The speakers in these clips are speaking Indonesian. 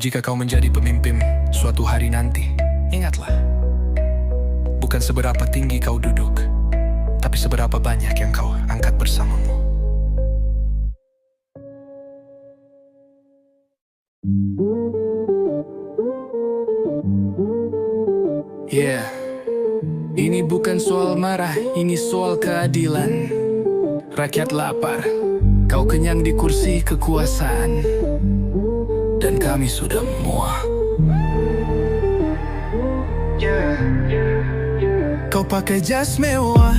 Jika kau menjadi pemimpin suatu hari nanti, ingatlah, bukan seberapa tinggi kau duduk, tapi seberapa banyak yang kau angkat bersamamu. Ini bukan soal marah, ini soal keadilan. Rakyat lapar, kau kenyang di kursi kekuasaan, dan kami sudah muak. Kau pakai jas mewah,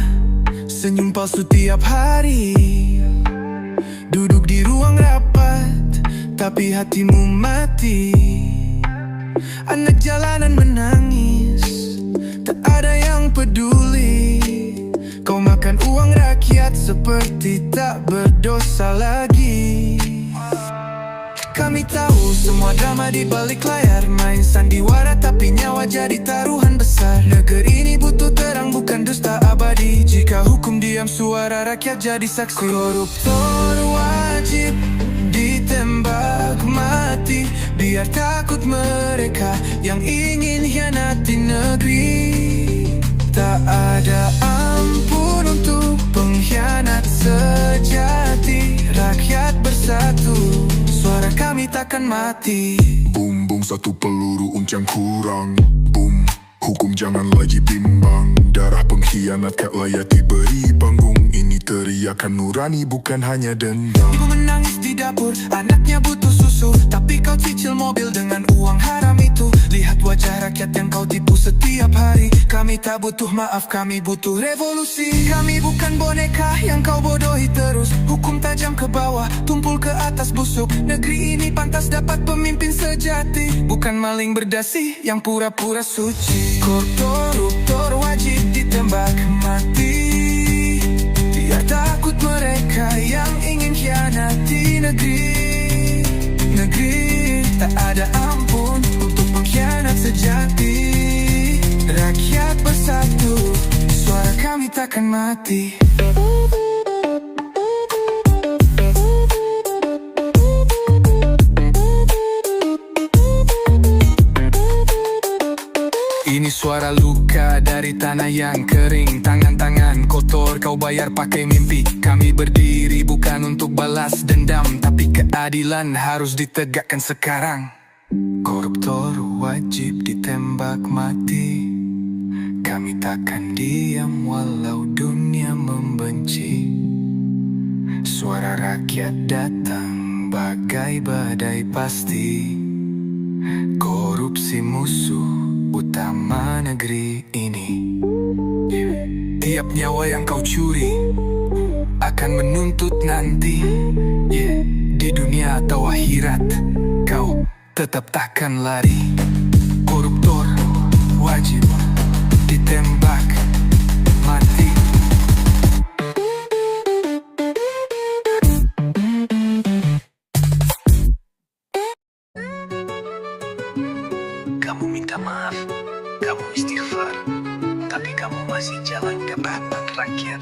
senyum palsu tiap hari, duduk di ruang rapat, tapi hatimu mati. Anak jalanan menangis, tak ada yang peduli. Kau makan uang rakyat seperti tak berdosa lagi. Kami tahu semua drama di balik layar, main sandiwara tapi nyawa jadi taruhan besar. Negeri ini butuh terang, bukan dusta abadi. Jika hukum diam, suara rakyat jadi saksi. Koruptor wajib ditembak mati, biar takut mereka yang ingin hianati negeri. Tak ada ampun untuk pengkhianat sejati. Rakyat bersatu, suara kami takkan mati. Boom, boom, satu peluru uncang kurang. Boom, hukum jangan lagi bimbang. Darah pengkhianat tak layak diberi panggung. Ini teriakan nurani, bukan hanya dendam. Ibu menangis di dapur, anaknya butuh susu, tapi kau cicil mobil dengan uang haram itu. Lihat wajah rakyat yang kau tipu setiap hari. Kami tak butuh maaf, kami butuh revolusi. Kami bukan boneka yang kau bodohi terus. Hukum tajam ke bawah, tumpul ke atas busuk. Negeri ini pantas dapat pemimpin sejati, bukan maling berdasi yang pura-pura suci. Koruptor wajib ditembak mati, biar takut mereka yang ingin khianati negeri. Negeri tak ada ampun untuk pengkhianat sejati. Rakyat bersatu, suara kami takkan mati. Ini suara luka dari tanah yang kering. Tangan-tangan kotor kau bayar pakai mimpi. Kami berdiri bukan untuk balas dendam, tapi keadilan harus ditegakkan sekarang. Koruptor wajib ditembak mati. Kami takkan diam walau dunia membenci. Suara rakyat datang bagai badai pasti. Korupsi musuh utama negeri ini. Tiap nyawa yang kau curi akan menuntut nanti. Di dunia atau akhirat, kau tetap takkan lari. Koruptor wajib ditembak mati. Kamu minta maaf, kamu istighfar, tapi kamu masih jalan ke depan rakyat.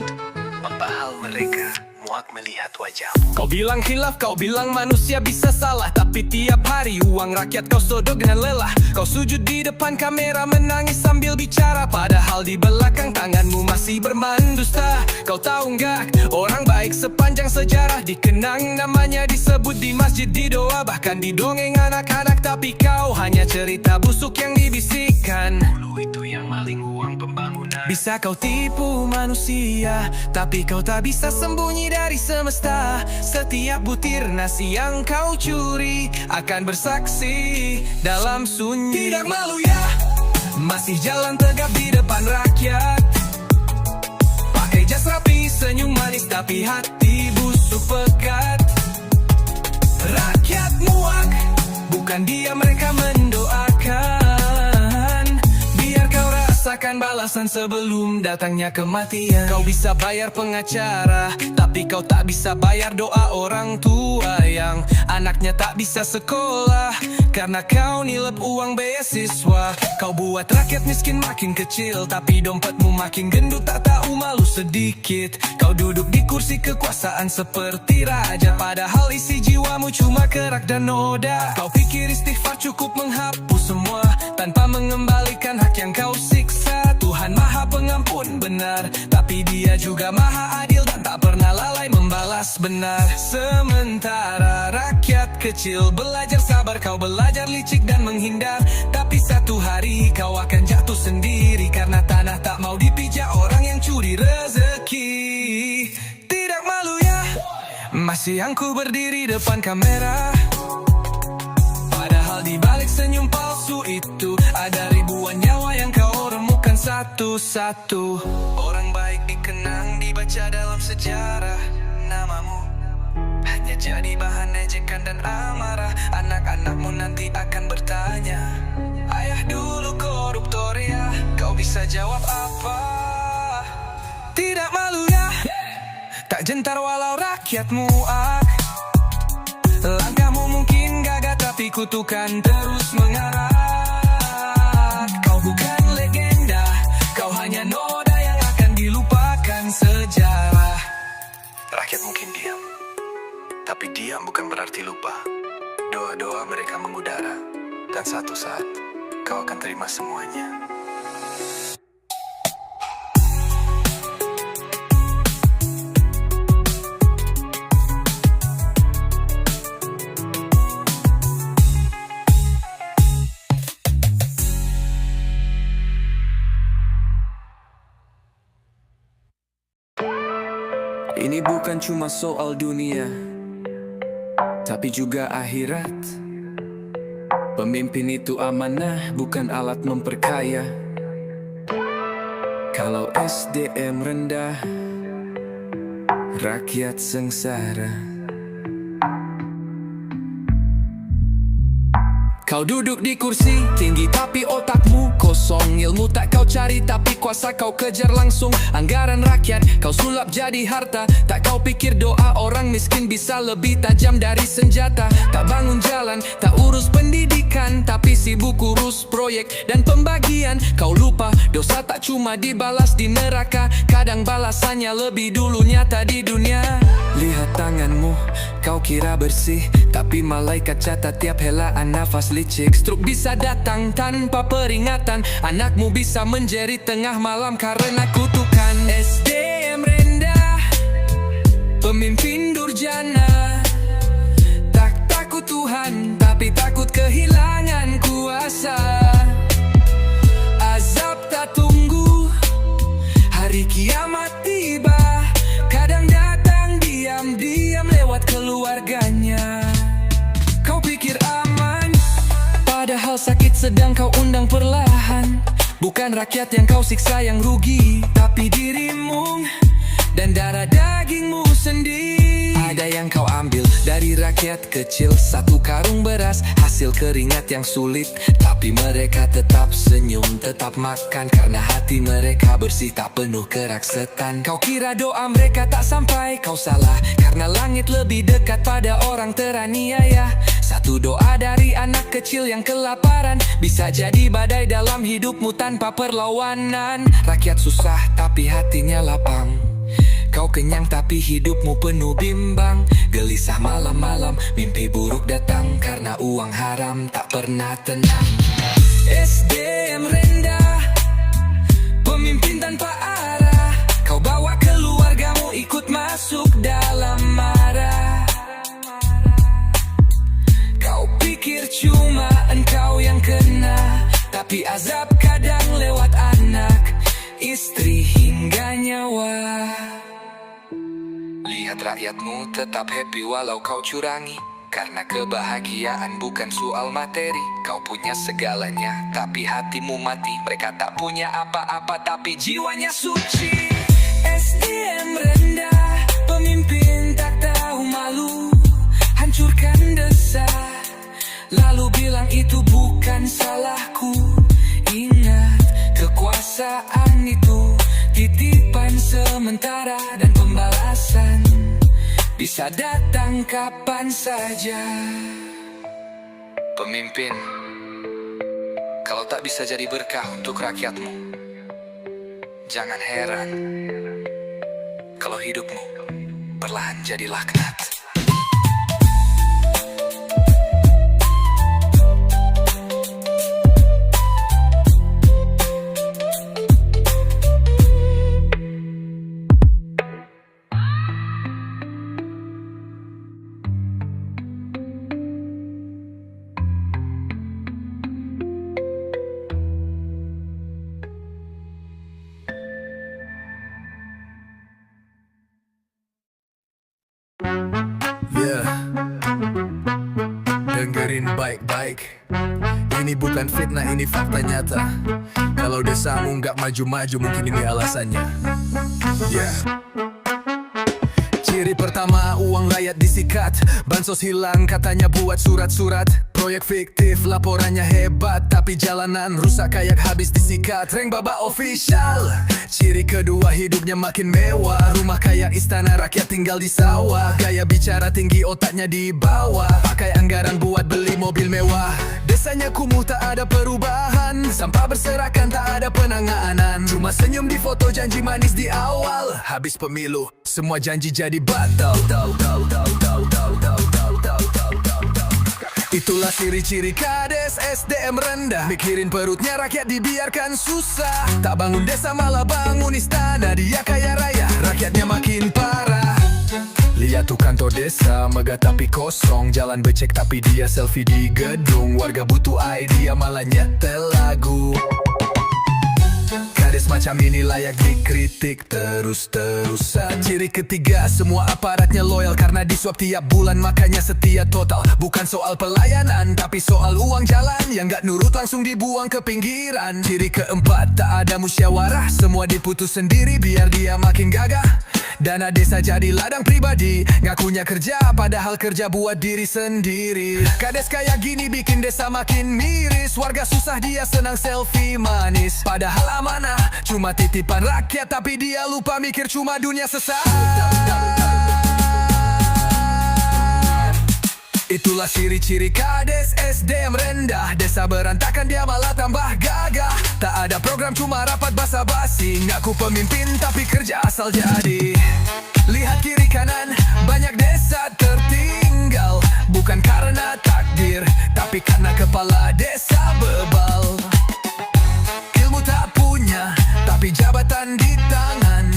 Membahal mereka, muak melihat wajahmu. Kau bilang khilaf, kau bilang manusia bisa salah, tapi tiap hari uang rakyat kau sodok dengan lelah. Kau sujud di depan kamera menangis sambil bicara, padahal di belakang tanganmu masih bermandusta. Kau tahu nggak, orang baik sepanjang sejarah dikenang namanya, disebut di masjid, di doa, bahkan di dongeng anak-anak. Tapi kau hanya cerita busuk yang dibisikkan. Dulu itu yang maling uang pembangunan. Bisa kau tipu manusia, tapi kau tak bisa sembunyi dari semesta. Setiap butir nasi yang kau curi akan bersaksi dalam sunyi. Tidak malu ya, masih jalan tegap di depan rakyat. Pakai jas rapi, senyum manis, tapi hati busuk pekat. Rakyat muak, bukan dia mereka mendoakan. Biar kau rasakan balasan sebelum datangnya kematian. Kau bisa bayar pengacara, tapi kau tak bisa bayar doa orang tua yang anaknya tak bisa sekolah karena kau nilep uang beasiswa. Kau buat rakyat miskin makin kecil, tapi dompetmu makin gendut, tak tahu malu sedikit. Kau duduk di kursi kekuasaan seperti raja, padahal isi jiwa kamu cuma kerak dan noda. Kau pikir istighfar cukup menghapus semua tanpa mengembalikan hak yang kau siksa. Tuhan Maha Pengampun benar, tapi Dia juga Maha Adil dan tak pernah lalai membalas benar. Sementara rakyat kecil belajar sabar, kau belajar licik dan menghindar. Tapi satu hari kau akan jatuh sendiri karena tanah tak mau dipijak orang yang curi rezeki. Tidak malu ya, masih aku berdiri depan kamera. Padahal di balik senyum palsu itu ada ribuan nyawa yang kau remukan satu-satu. Orang baik dikenang, dibaca dalam sejarah. Namamu hanya jadi bahan ejekan dan amarah. Anak-anakmu nanti akan bertanya, ayah dulu koruptor ya. Kau bisa jawab apa? Tidak malu ya, tak gentar walau rakyat muak. Langkahmu mungkin gagah tapi kutukan terus mengarah. Kau bukan legenda, kau hanya noda yang akan dilupakan sejarah. Rakyat mungkin diam, tapi diam bukan berarti lupa. Doa-doa mereka mengudara, dan satu saat kau akan terima semuanya. Ini bukan cuma soal dunia, tapi juga akhirat. Pemimpin itu amanah, bukan alat memperkaya. Kalau SDM rendah, rakyat sengsara. Kau duduk di kursi tinggi tapi otakmu kosong. Ilmu tak kau cari tapi kuasa kau kejar langsung. Anggaran rakyat kau sulap jadi harta. Tak kau pikir doa orang miskin bisa lebih tajam dari senjata. Tak bangun jalan, tak urus pendidikan, tapi sibuk urus proyek dan pembagian. Kau lupa dosa tak cuma dibalas di neraka, kadang balasannya lebih dulu nyata di dunia. Lihat tanganmu, kau kira bersih, tapi malaikat catat tiap helaan nafas licik. Stroke bisa datang tanpa peringatan. Anakmu bisa menjerit tengah malam karena kutukan. SDM rendah, pemimpin durjana. Tak takut Tuhan, tapi takut kehilangan kuasa. Azab tak tunggu, hari kiamat tiba. Kadang datang diam-diam lewat keluarganya. Kau pikir aman, padahal sakit sedang kau undang perlahan. Bukan rakyat yang kau siksa yang rugi, tapi dirimu dan darah dagingmu sendiri. Ada yang kau ambil dari rakyat kecil, satu karung beras, hasil keringat yang sulit. Tapi mereka tetap senyum, tetap makan, karena hati mereka bersih, tak penuh kerak setan. Kau kira doa mereka tak sampai, kau salah, karena langit lebih dekat pada orang teraniaya. Satu doa dari anak kecil yang kelaparan bisa jadi badai dalam hidupmu tanpa perlawanan. Rakyat susah tapi hatinya lapang. Kau kenyang tapi hidupmu penuh bimbang. Gelisah malam-malam, mimpi buruk datang, karena uang haram tak pernah tenang. SDM rendah, pemimpin tanpa arah. Kau bawa keluargamu ikut masuk dalam marah. Kau pikir cuma engkau yang kena, tapi azab kadang lewat anak, istri hingga nyawa. Lihat rakyatmu tetap happy walau kau curangi, karena kebahagiaan bukan soal materi. Kau punya segalanya, tapi hatimu mati. Mereka tak punya apa-apa, tapi jiwanya suci. SDM rendah, pemimpin tak tahu malu, hancurkan desa, lalu bilang itu bukan salahku. Ingat, kekuasaan itu titipan sementara, dan pembalasan bisa datang kapan saja. Pemimpin, kalau tak bisa jadi berkah untuk rakyatmu, jangan heran kalau hidupmu perlahan jadi laknat. baik-baik. Ini bukan fitnah, ini fakta nyata. Kalau desamu nggak maju-maju, mungkin ini alasannya. Yeah. Ciri pertama, uang rakyat disikat. Bansos hilang, katanya buat surat-surat. Proyek fiktif, laporannya hebat, tapi jalanan rusak kayak habis disikat. Reng Baba official. Ciri kedua, hidupnya makin mewah. Rumah kayak istana, rakyat tinggal di sawah. Gaya bicara tinggi, otaknya di bawah. Pakai anggaran buat beli mobil mewah. Desanya kumuh, tak ada perubahan. Sampah berserakan, tak ada penanganan. Cuma senyum di foto, janji manis di awal. Habis pemilu, semua janji jadi batal. Itulah ciri-ciri kades SDM rendah. Mikirin perutnya rakyat dibiarkan susah. Tak bangun desa malah bangun istana. Dia kaya raya, rakyatnya makin parah. Lihat tuh kantor desa, megah tapi kosong. Jalan becek tapi dia selfie di gedung. Warga butuh idea malah nyetel lagu. Kades macam ini layak dikritik terus-terusan. Ciri ketiga, semua aparatnya loyal karena disuap tiap bulan, makanya setia total. Bukan soal pelayanan, tapi soal uang jalan yang gak nurut langsung dibuang ke pinggiran. Ciri keempat, tak ada musyawarah, semua diputus sendiri biar dia makin gagah. Dana desa jadi ladang pribadi, ngakunya kerja padahal kerja buat diri sendiri. Kades kayak gini bikin desa makin miris. Warga susah, dia senang selfie manis. Padahal amanah cuma titipan rakyat, tapi dia lupa mikir cuma dunia sesat. Itulah ciri-ciri kades SDM rendah. Desa berantakan, dia malah tambah gagah. Tak ada program, cuma rapat basa-basi. Ngaku pemimpin tapi kerja asal jadi. Lihat kiri kanan, banyak desa tertinggal. Bukan karena takdir, tapi karena kepala desa bebal. Ilmu tak punya, tapi jabatan di tangan.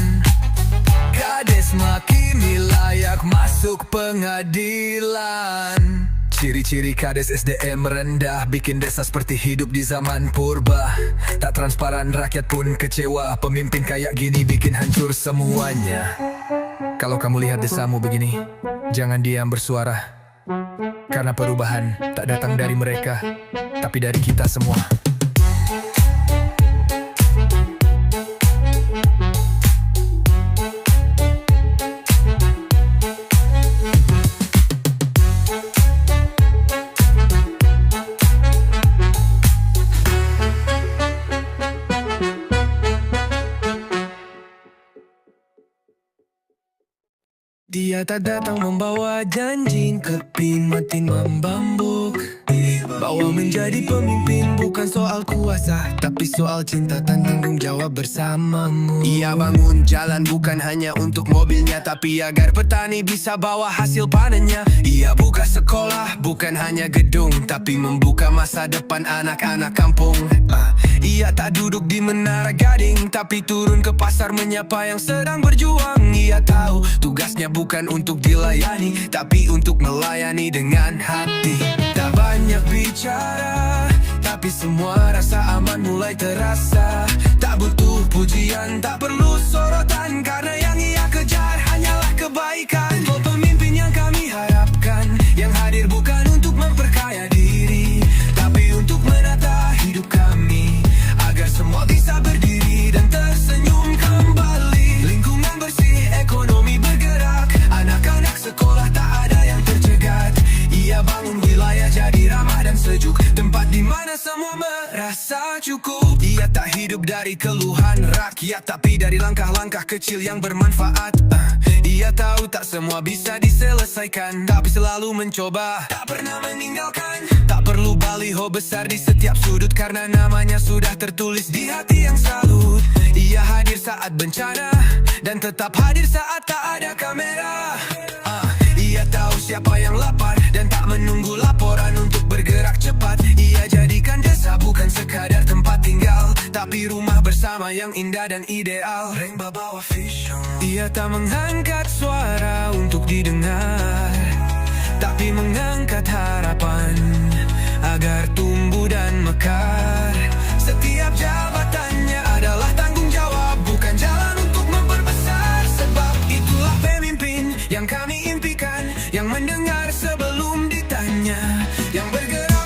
Kades makini layak masuk pengadilan. Ciri-ciri kades SDM rendah bikin desa seperti hidup di zaman purba. Tak transparan, rakyat pun kecewa. Pemimpin kayak gini bikin hancur semuanya. Kalau kamu lihat desamu begini, jangan diam bersuara. Karena perubahan tak datang dari mereka, tapi dari kita semua. Dia tak datang membawa janji, keping mati membambuk. Bahwa menjadi pemimpin bukan soal kuasa, tapi soal cinta dan tanggung jawab bersamamu. Ia bangun jalan bukan hanya untuk mobilnya, tapi agar petani bisa bawa hasil panennya. Ia buka sekolah bukan hanya gedung, tapi membuka masa depan anak-anak kampung. Ia tak duduk di menara gading, tapi turun ke pasar menyapa yang sedang berjuang. Ia tahu tugasnya bukan untuk dilayani, tapi untuk melayani dengan hati. Tak banyak bicara, tapi semua rasa aman mulai terasa. Tak butuh pujian, tak perlu sorotan, karena yang ia kejar hanyalah kebaikan. Oh, pemimpin yang kami harapkan, yang hadir bukan untuk memperkaya diri, tapi untuk menata hidup kami, agar semua bisa berdiri dan tersenyum kembali. Lingkungan bersih, ekonomi bergerak, anak-anak sekolah tak ada yang tercegat. Ia bangun wilayah jadi ramah dan sejuk, tempat di mana semua merasa cukup. Ia tak hidup dari keluhan rakyat, tapi dari langkah-langkah kecil yang bermanfaat. Ia tahu tak semua bisa diselesaikan, tapi selalu mencoba, tak pernah meninggalkan. Tak perlu baliho besar di setiap sudut, karena namanya sudah tertulis di hati yang salut. Ia hadir saat bencana, dan tetap hadir saat tak ada kamera. Ia tahu siapa yang lapar, dan tak menunggu laporan untuk bergerak cepat. Ia jadikan desa bukan sekadar tempat tinggal, tapi rumah bersama yang indah dan ideal. Reng Baba official. Ia tak mengangkat suara untuk didengar, tapi mengangkat harapan agar tumbuh dan mekar. Setiap jabatannya adalah tanggung jawab, bukan jalan untuk memperbesar. Sebab itulah pemimpin yang kami impikan, yang mendengar sebelum ditanya, yang bergerak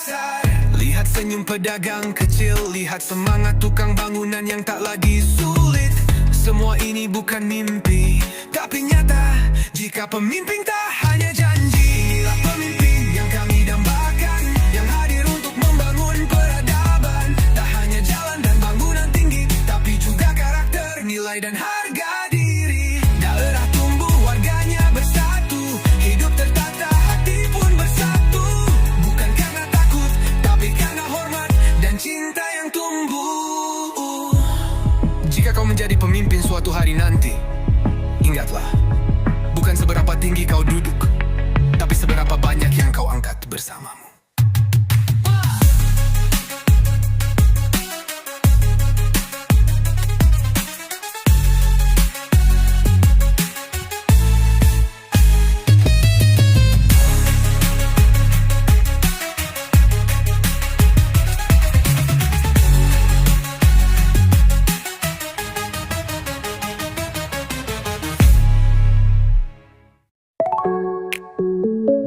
besar. Lihat senyum pedagang kecil, lihat semangat tukang bangunan yang tak lagi sulit. Semua ini bukan mimpi, tapi nyata. Jika pemimpin tak hanya janji, inilah pemimpin yang kami dambakan, yang hadir untuk membangun peradaban. Tak hanya jalan dan bangunan tinggi, tapi juga karakter, nilai dan harga diri. Daerah tumbuh, warganya bersatu, hidup tertata, hati pun bersatu. Bukan karena takut, tapi karena hormat dan cinta yang tumbuh. Jika kau menjadi pemimpin suatu hari nanti, ingatlah, bukan seberapa tinggi kau duduk, tapi seberapa banyak yang kau angkat bersamamu.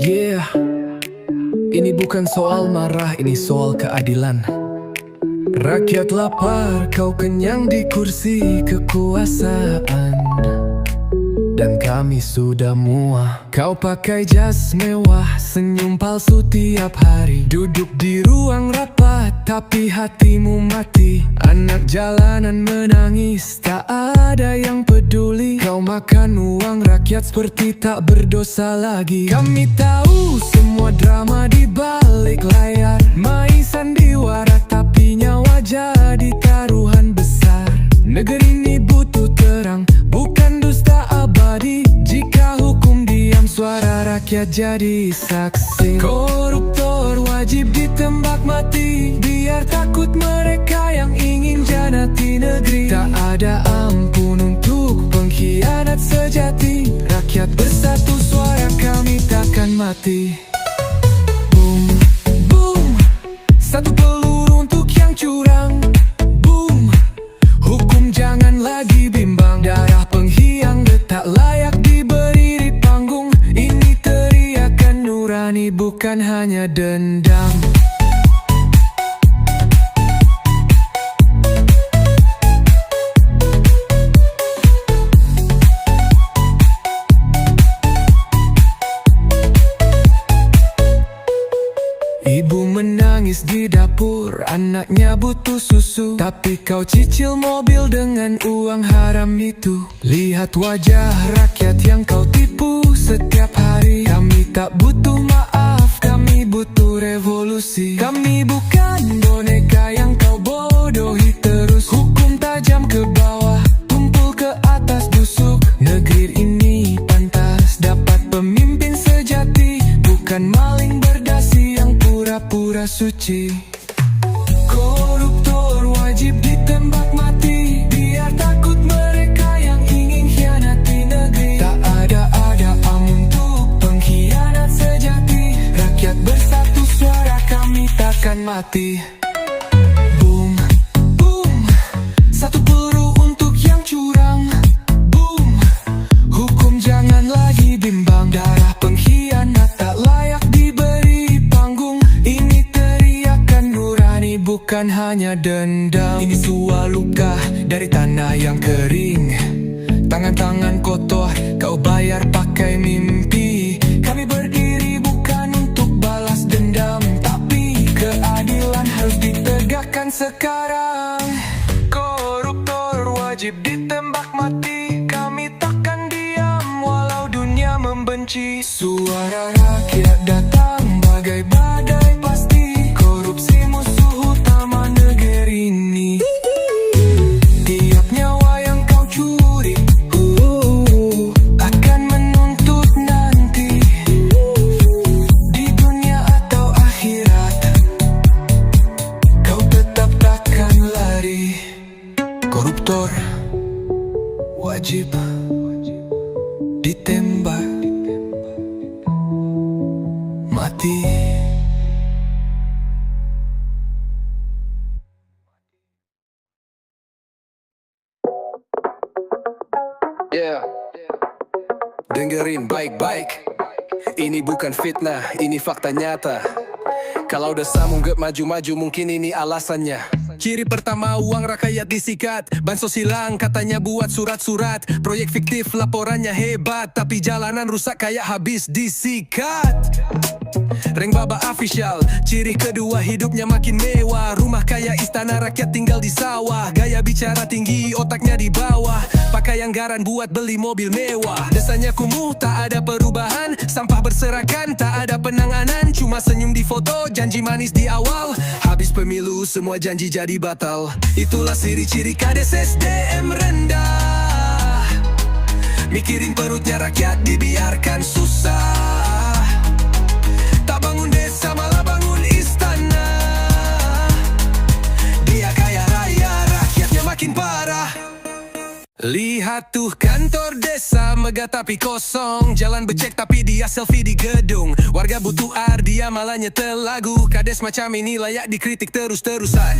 Yeah, ini bukan soal marah, ini soal keadilan. Rakyat lapar, kau kenyang di kursi kekuasaan, dan kami sudah muak. Kau pakai jas mewah, senyum palsu tiap hari, duduk di ruang rapat, tapi hatimu mati. Anak jalanan menangis, tak ada yang peduli. Kau makan uang rakyat seperti tak berdosa lagi. Kami tahu semua drama di balik layar, main sandiwara tapi nyawa jadi taruhan besar. Negeri ini butuh terang, bukan dusta abadi. Jika hukum diam, suara rakyat jadi saksi. Koruptor wajib ditembak mati, biar takut mereka yang ingin janati negeri. Tak ada ampun untuk pengkhianat sejati. Rakyat bersatu, suara kami takkan mati. Boom, boom, satu peluru untuk yang curang. Boom, hukum jangan lagi bimbang. Darah pengkhianat tak layak diberi di panggung. Ini teriakan nurani, bukan hanya dendam. Ibu menangis di dapur, anaknya butuh susu, tapi kau cicil mobil dengan uang haram itu. Lihat wajah rakyat yang kau tipu setiap hari. Kami tak butuh maaf, kami butuh revolusi. Kami bukan boneka yang kau bodohi terus. Hukum tajam ke bawah, tumpul ke atas busuk. Negeri ini pantas dapat pemimpin sejati, bukan maling berdasi yang pura-pura suci. Koruptor wajib ditembak mati, biar takut mereka yang ingin khianati negeri. Tak ada amun untuk pengkhianat sejati. Rakyat bersatu, suara kami takkan mati. Boom, boom, satu peluru untuk yang curang. Boom, hukum jangan lagi bimbang. Darah pengkhianat tak layak diberi panggung. Ini teriakan nurani, bukan hanya dendam. Ini suara luka dari tanah yang kering. Tangan-tangan kotor kau bayar pakai mimpi. Kami berdiri bukan untuk balas dendam, tapi keadilan harus ditegakkan sekarang. Koruptor wajib ditembak mati, kami takkan diam walau dunia membenci. Suara rakyat datang bagai badai pasti, korupsi musuh utama negeri ini. Tiap nyawa yang kau curi akan menuntut nanti, di dunia atau akhirat. Kau tetap takkan lari. Koruptor wajib ditembak mati. Yeah. Dengerin baik-baik, ini bukan fitnah, ini fakta nyata. Kalau desamu gak maju-maju mungkin ini alasannya. Ciri pertama, uang rakyat disikat. Bansos hilang, katanya buat surat-surat. Proyek fiktif, laporannya hebat, tapi jalanan rusak kayak habis disikat. Reng Baba official. Ciri kedua, hidupnya makin mewah. Rumah kaya, istana rakyat tinggal di sawah. Gaya bicara tinggi, otaknya di bawah. Pakai anggaran buat beli mobil mewah. Desanya kumuh, tak ada perubahan. Sampah berserakan, tak ada penanganan. Cuma senyum di foto, janji manis di awal. Habis pemilu, semua janji jadi batal. Itulah ciri-ciri kades SDM rendah. Mikirin perutnya rakyat, dibiarkan susah. Tak bangun desa, malah bangun istana. Dia kaya raya, rakyatnya makin parah. Lihat tuh kantor desa, megah tapi kosong. Jalan becek tapi dia selfie di gedung. Warga butuh air, dia malah nyetel lagu. Kades macam ini layak dikritik terus-terusan.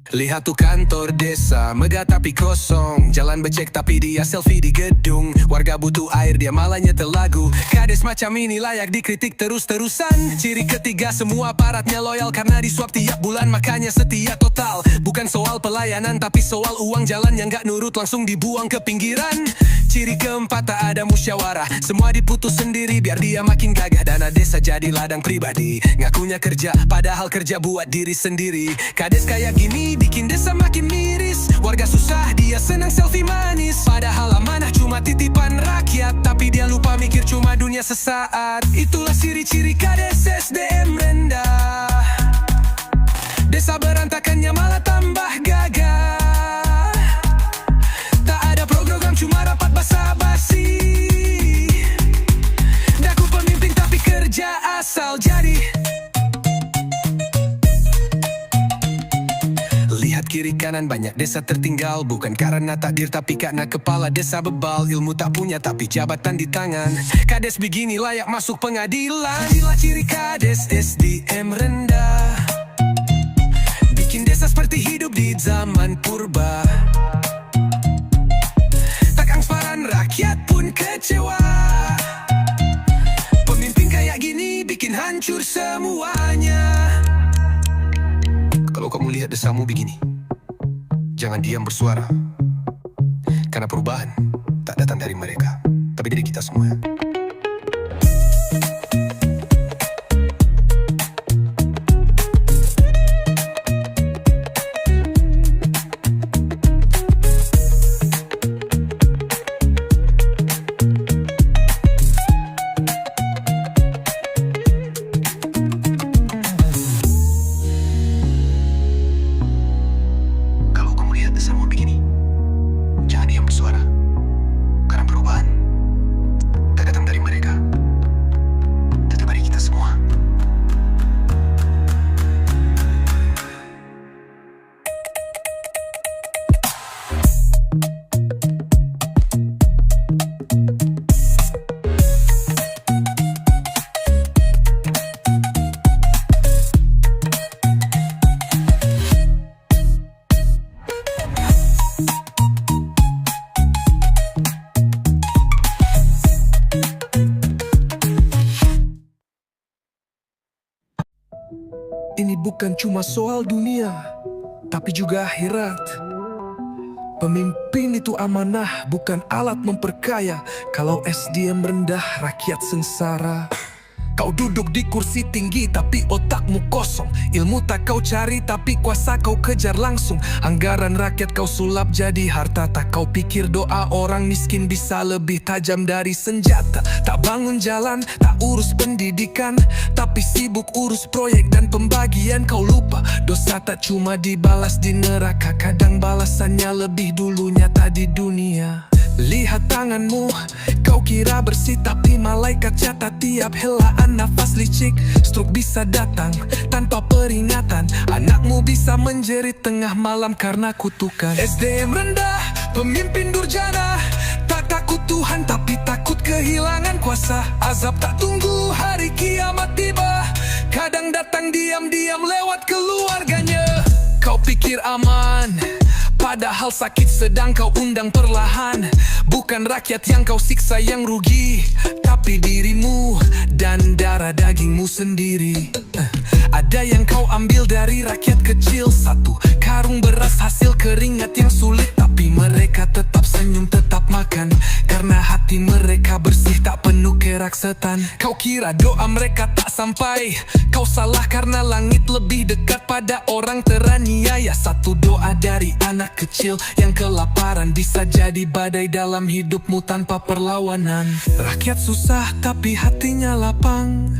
Lihat tuh kantor desa, megah tapi kosong. Jalan becek tapi dia selfie di gedung. Warga butuh air, dia malah nyetel lagu. Kades macam ini layak dikritik terus-terusan. Ciri ketiga, semua aparatnya loyal karena disuap tiap bulan, makanya setia total. Bukan soal pelayanan tapi soal uang jalan yang gak nurut langsung dibuang ke pinggiran. Ciri keempat, tak ada musyawarah. Semua diputus sendiri biar dia makin gagah. Dana desa jadi ladang pribadi. Ngakunya kerja padahal kerja buat diri sendiri. Kades kayak gini bikin desa makin miris. Warga susah, dia senang selfie manis. Padahal amanah cuma titipan rakyat, tapi dia lupa mikir cuma dunia sesaat. Itulah ciri-ciri kades SDM rendah. Desa berantakannya malah tambah gagah. Tak ada program, cuma rapat basa-basi. Daku pemimpin tapi kerja asal jadi. Lihat kiri kanan, banyak desa tertinggal. Bukan karena takdir tapi karena kepala desa bebal. Ilmu tak punya tapi jabatan di tangan. Kades begini layak masuk pengadilan. Inilah ciri kades SDM rendah. Bikin desa seperti hidup di zaman purba. Tak transparan, rakyat pun kecewa. Pemimpin kayak gini bikin hancur semuanya. Kalau kamu lihat desamu begini, jangan diam bersuara. Karena perubahan tak datang dari mereka, tapi dari kita semua. Ini bukan cuma soal dunia, tapi juga akhirat. Pemimpin itu amanah, bukan alat memperkaya. Kalau SDM rendah, rakyat sengsara. Kau duduk di kursi tinggi tapi otakmu kosong. Ilmu tak kau cari tapi kuasa kau kejar langsung. Anggaran rakyat kau sulap jadi harta. Tak kau pikir doa orang miskin bisa lebih tajam dari senjata. Tak bangun jalan, tak urus pendidikan, tapi sibuk urus proyek dan pembagian. Kau lupa dosa tak cuma dibalas di neraka. Kadang balasannya lebih dulu nyata di dunia. Lihat tanganmu, kau kira bersih tapi malaikat catat tiap helaan nafas licik. Stroke bisa datang tanpa peringatan. Anakmu bisa menjerit tengah malam karena kutukan. SDM rendah, pemimpin durjana. Tak takut Tuhan tapi takut kehilangan kuasa. Azab tak tunggu hari kiamat tiba. Kadang datang diam-diam lewat keluarganya. Kau pikir aman, Padahal sakit sedang kau undang perlahan. Bukan rakyat yang kau siksa yang rugi, tapi dirimu dan darah dagingmu sendiri. Ada yang kau ambil dari rakyat kecil, satu karung beras hasil keringat yang sulit. Tapi mereka tetap senyum, tetap makan, karena hati mereka bersih, tak penuh kerak setan. Kau kira doa mereka tak sampai, kau salah karena langit lebih dekat pada orang teraniaya. Satu doa dari anak kecil yang kelaparan bisa jadi badai dalam hidupmu tanpa perlawanan. Rakyat susah tapi hatinya lapang,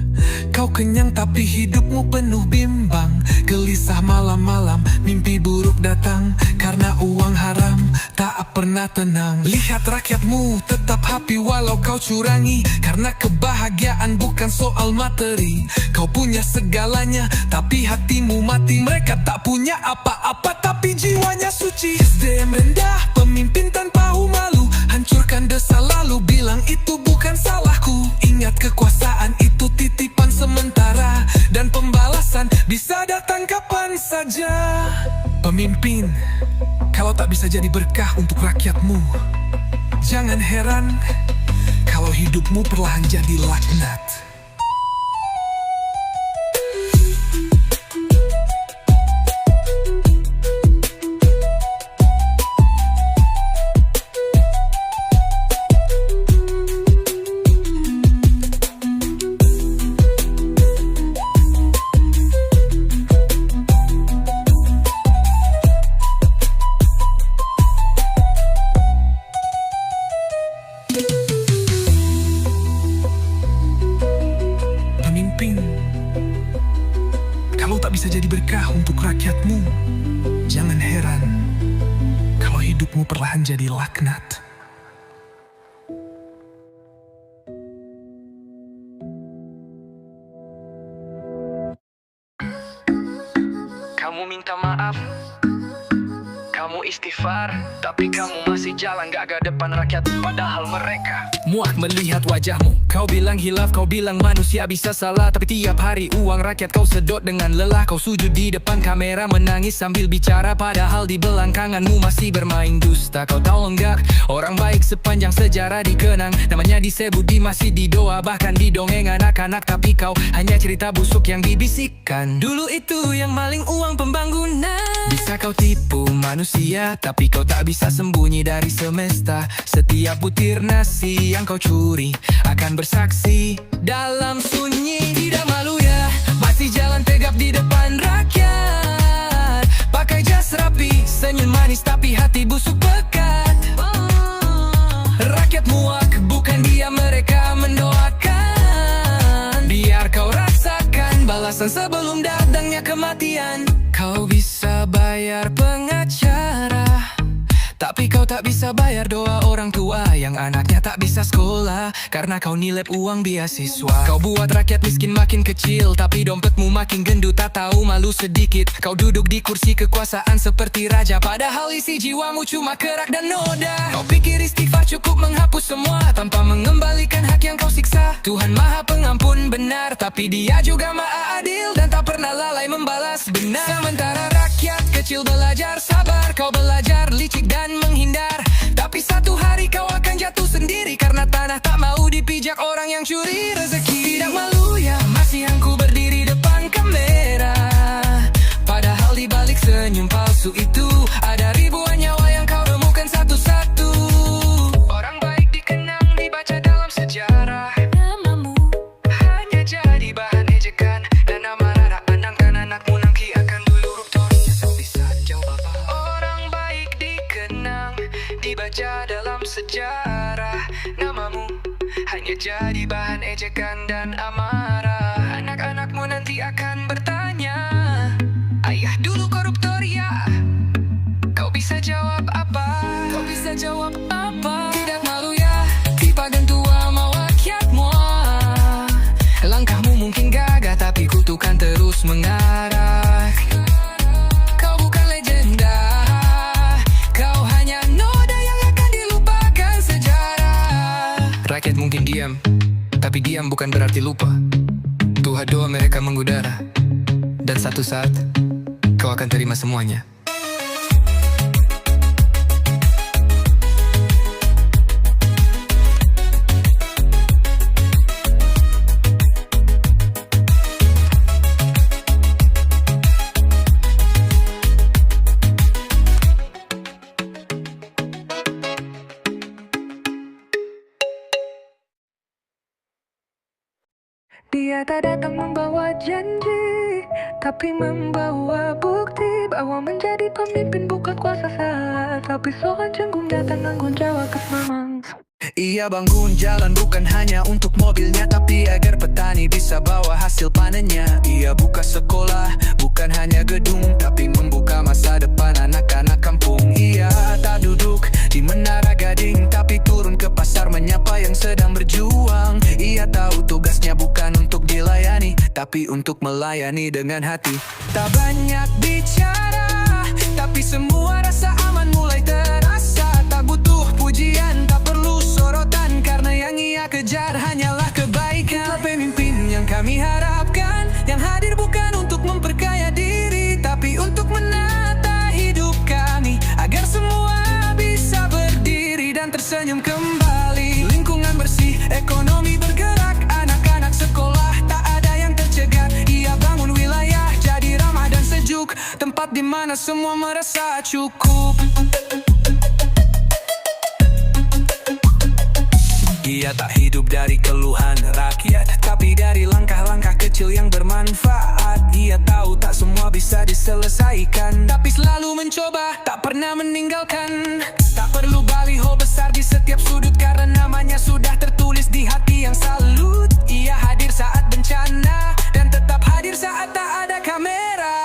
kau kenyang tapi hidupmu penuh bimbang. Gelisah malam-malam, mimpi buruk datang, karena uang haram tak pernah tenang. Lihat rakyatmu tetap happy walau kau curangi, karena kebahagiaan bukan soal materi. Kau punya segalanya tapi hatimu mati. Mereka tak punya apa-apa tapi jiwanya suci. SDM rendah, pemimpin tanpa malu, hancurkan desa lalu bilang itu bukan salahku. Ingat kekuasaan itu titipan sementara, dan pembalasan bisa datang kapan saja. Pemimpin, kalau tak bisa jadi berkah untuk rakyatmu, jangan heran kalau hidupmu perlahan jadi laknat. Kalau tak bisa jadi berkah untuk rakyatmu, jangan heran kalau hidupmu perlahan jadi laknat. Kamu minta maaf, kamu istighfar, tapi kamu masih jalan gak ke depan rakyat. Padahal mereka muak melihat wajahmu. Kau bilang hilaf, kau bilang manusia bisa salah, tapi tiap hari uang rakyat kau sedot dengan lelah. Kau sujud di depan kamera menangis sambil bicara, padahal di belakangmu masih bermain dusta. Kau tahu enggak, orang baik sepanjang sejarah dikenang, namanya disebut di masjid, di doa, bahkan di dongeng anak-anak. Tapi kau hanya cerita busuk yang dibisikkan. Dulu itu yang maling uang pembangunan. Bisa kau tipu manusia, tapi kau tak bisa sembunyi dari semesta. Setiap butir nasi yang kau curi akan bersaksi dalam sunyi. Tidak malu ya, masih jalan tegap di depan rakyat. Pakai jas rapi, senyum manis tapi hati busuk pekat. Rakyat muak, bukan dia mereka mendoakan. Biar kau rasakan balasan sebelum datangnya kematian. Kau bisa bayar pengacara, tapi kau tak bisa bayar doa orang tua yang anaknya tak bisa sekolah, karena kau nilep uang beasiswa. Kau buat rakyat miskin makin kecil, tapi dompetmu makin gendut, tak tahu malu sedikit. Kau duduk di kursi kekuasaan seperti raja, padahal isi jiwamu cuma kerak dan noda. Kau pikir istighfar cukup menghapus semua tanpa mengembalikan hak yang kau siksa. Tuhan Maha Pengampun benar, tapi Dia juga Maha Adil dan tak pernah lalai membalas benar. Sementara rakyat kecil belajar sabar, kau belajar licik dan menghindar. Tapi satu hari kau akan jatuh sendiri, karena tanah tak mau dipijak orang yang curi rezeki. Tidak malu ya, masih aku berdiri depan kamera, padahal di balik senyum palsu itu ada ribuan nyawa yang kau remukan satu-satu. Orang baik dikenang, dibaca dalam sejarah. Namamu hanya jadi bahan ejekan, dan amarah anak-anakmu nanti akan dulu rupanya sepisah jauh bapak. Orang baik dikenang, dibaca dalam sejarah. Namamu hanya jadi bahan ejekan dan amarah. Anak-anakmu nanti akan bertanya, ayah dulu koruptor ya? Kau bisa jawab apa? Kau bisa jawab apa? Tidak malu ya, di pagan tua mau rakyatmu. Langkahmu mungkin gagah, tapi kutukan terus mengarah. Kau bukan legenda, kau hanya noda yang akan dilupakan sejarah. Rakyat mungkin diam, tapi diam bukan berarti lupa. Tuhan doa mereka mengudara, dan satu saat kau akan terima semuanya. Dia tak datang membawa janji, tapi membawa bukti bahwa menjadi pemimpin bukan kuasa saat, tapi soal canggung datang tanggung jawab memang. Ia bangun jalan bukan hanya untuk mobilnya, tapi agar petani bisa bawa hasil panennya. Ia buka sekolah, bukan hanya gedung, tapi membuka masa depan anak-anak kampung. Ia tak duduk di Menara Gading, tapi turun ke pasar menyapa yang sedang berjuang. Ia tahu tugasnya bukan untuk dilayani, tapi untuk melayani dengan hati. Tak banyak bicara, tapi semua rasa aman mulai terasa. Tak butuh pujian, tak perlu sorotan, karena yang ia kejar hanyalah kebaikan. Pemimpin yang kami harapkan, yang hadir bukan untuk memperkaya diri, tapi untuk menata hidup kami, agar semua bisa berdiri dan tersenyum kembali. Lingkungan bersih, ekonomi bergerak, anak-anak sekolah tak ada yang tercegat. Ia bangun wilayah jadi ramah dan sejuk, tempat di mana semua merasa cukup. Ia tak hidup dari keluhan rakyat, tapi dari langkah-langkah kecil yang bermanfaat. Ia tahu tak semua bisa diselesaikan, tapi selalu mencoba, tak pernah meninggalkan. Tak perlu baliho besar di setiap sudut, karena namanya sudah tertulis di hati yang salut. Ia hadir saat bencana, dan tetap hadir saat tak ada kamera.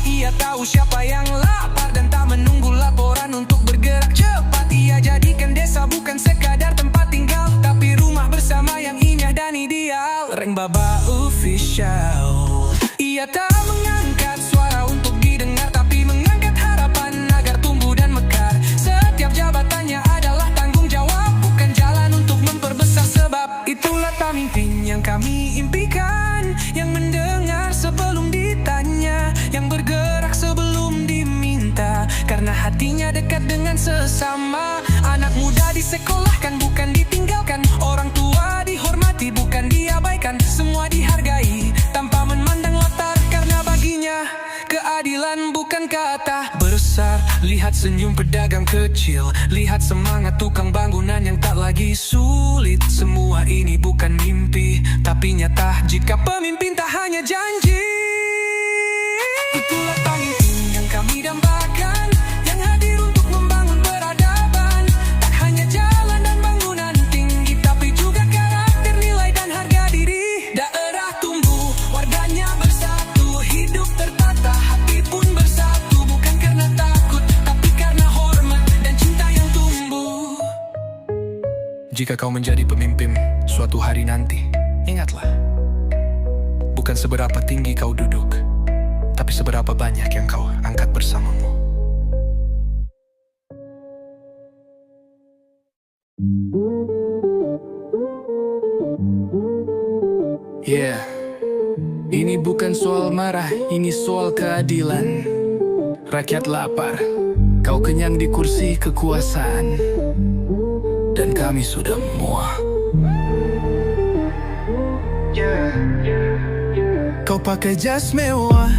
Ia tahu siapa yang lapar, dan tak menunggu laporan untuk bergerak cepat. Ia jadikan desa bukan sekadar tempat tinggal, tapi rumah bersama yang indah dan ideal. Reng Baba Official. Ia tak mengangkat suara untuk didengar, tapi mengangkat harapan agar tumbuh dan mekar. Setiap jabatannya adalah tanggung jawab, bukan jalan untuk memperbesar sebab. Itulah pemimpin yang kami impikan, yang mendengar sebelum ditanya, yang bergerak sebelum diminta, karena hatinya dekat dengan sesama. Anak muda disekolahkan bukan ditinggalkan, orang tua dihormati bukan diabaikan. Semua dihargai tanpa memandang latar, karena baginya keadilan bukan kata besar. Lihat senyum pedagang kecil, lihat semangat tukang bangunan yang tak lagi sulit. Semua ini bukan mimpi, tapi nyata jika pemimpin tak hanya janji. Itulah pemimpin yang kami dambakan, yang hadir untuk membangun peradaban. Tak hanya jalan dan bangunan tinggi, tapi juga karakter, nilai dan harga diri. Daerah tumbuh, warganya bersatu, hidup tertata, hati pun bersatu. Bukan karena takut, tapi karena hormat dan cinta yang tumbuh. Jika kau menjadi pemimpin suatu hari nanti, ingatlah, bukan seberapa tinggi kau duduk, tapi seberapa banyak yang kau angkat bersamamu. Yeah, ini bukan soal marah, ini soal keadilan. Rakyat lapar, kau kenyang di kursi kekuasaan, dan kami sudah muak. Kau pakai jas mewah,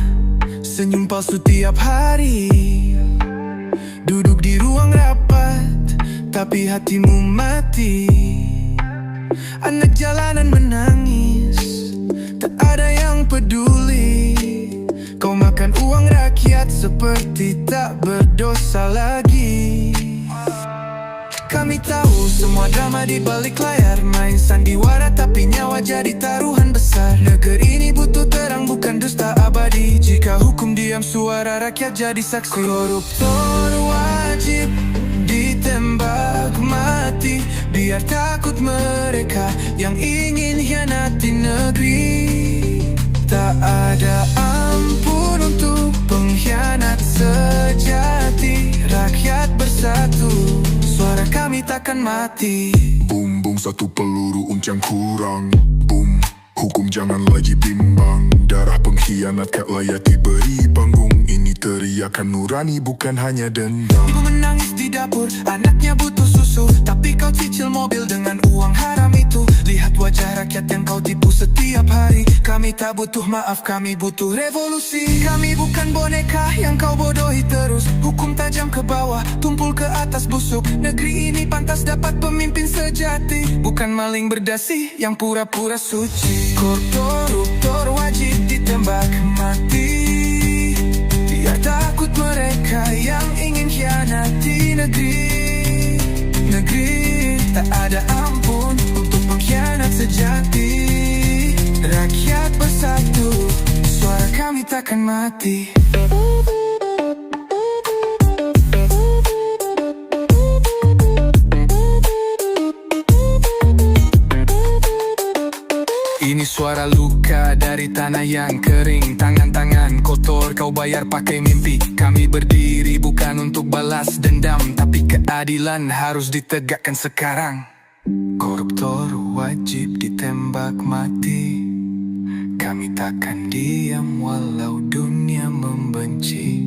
senyum palsu tiap hari, duduk di ruang rapat, tapi hatimu mati. Anak jalanan menangis, tak ada yang peduli. Kau makan uang rakyat seperti tak berdosa lagi. Kami tahu semua drama di balik layar, main sandiwara tapi nyawa jadi taruhan besar. Negeri ini butuh terang bukan dusta abadi, jika hukum diam suara rakyat jadi saksi. Koruptor wajib ditembak mati, biar takut mereka yang ingin hianati negeri. Tak ada ampun untuk pengkhianat sejati. Rakyat bersatu, suara kami takkan mati. Boom boom satu peluru uncang kurang. Boom, hukum jangan lagi bimbang. Darah pengkhianat tak layak diberi panggung. Ini teriakan nurani bukan hanya dendam. Ibu menangis di dapur, anaknya butuh susu, tapi kau cicil mobil dengan uang haram itu. Lihat wajah rakyat yang kau tipu setiap hari. Kami kami tak butuh maaf, kami butuh revolusi. Kami bukan boneka yang kau bodohi terus. Hukum tajam ke bawah, tumpul ke atas busuk. Negeri ini pantas dapat pemimpin sejati, bukan maling berdasi yang pura-pura suci. Koruptor wajib ditembak mati, biar takut mereka yang ingin khianati negeri. Negeri tak ada ampun untuk pengkhianat sejati. Rakyat bersatu, suara kami takkan mati. Ini suara luka dari tanah yang kering. Tangan-tangan kotor kau bayar pakai mimpi. Kami berdiri bukan untuk balas dendam, tapi keadilan harus ditegakkan sekarang. Koruptor wajib ditembak mati. Kami takkan diam walau dunia membenci.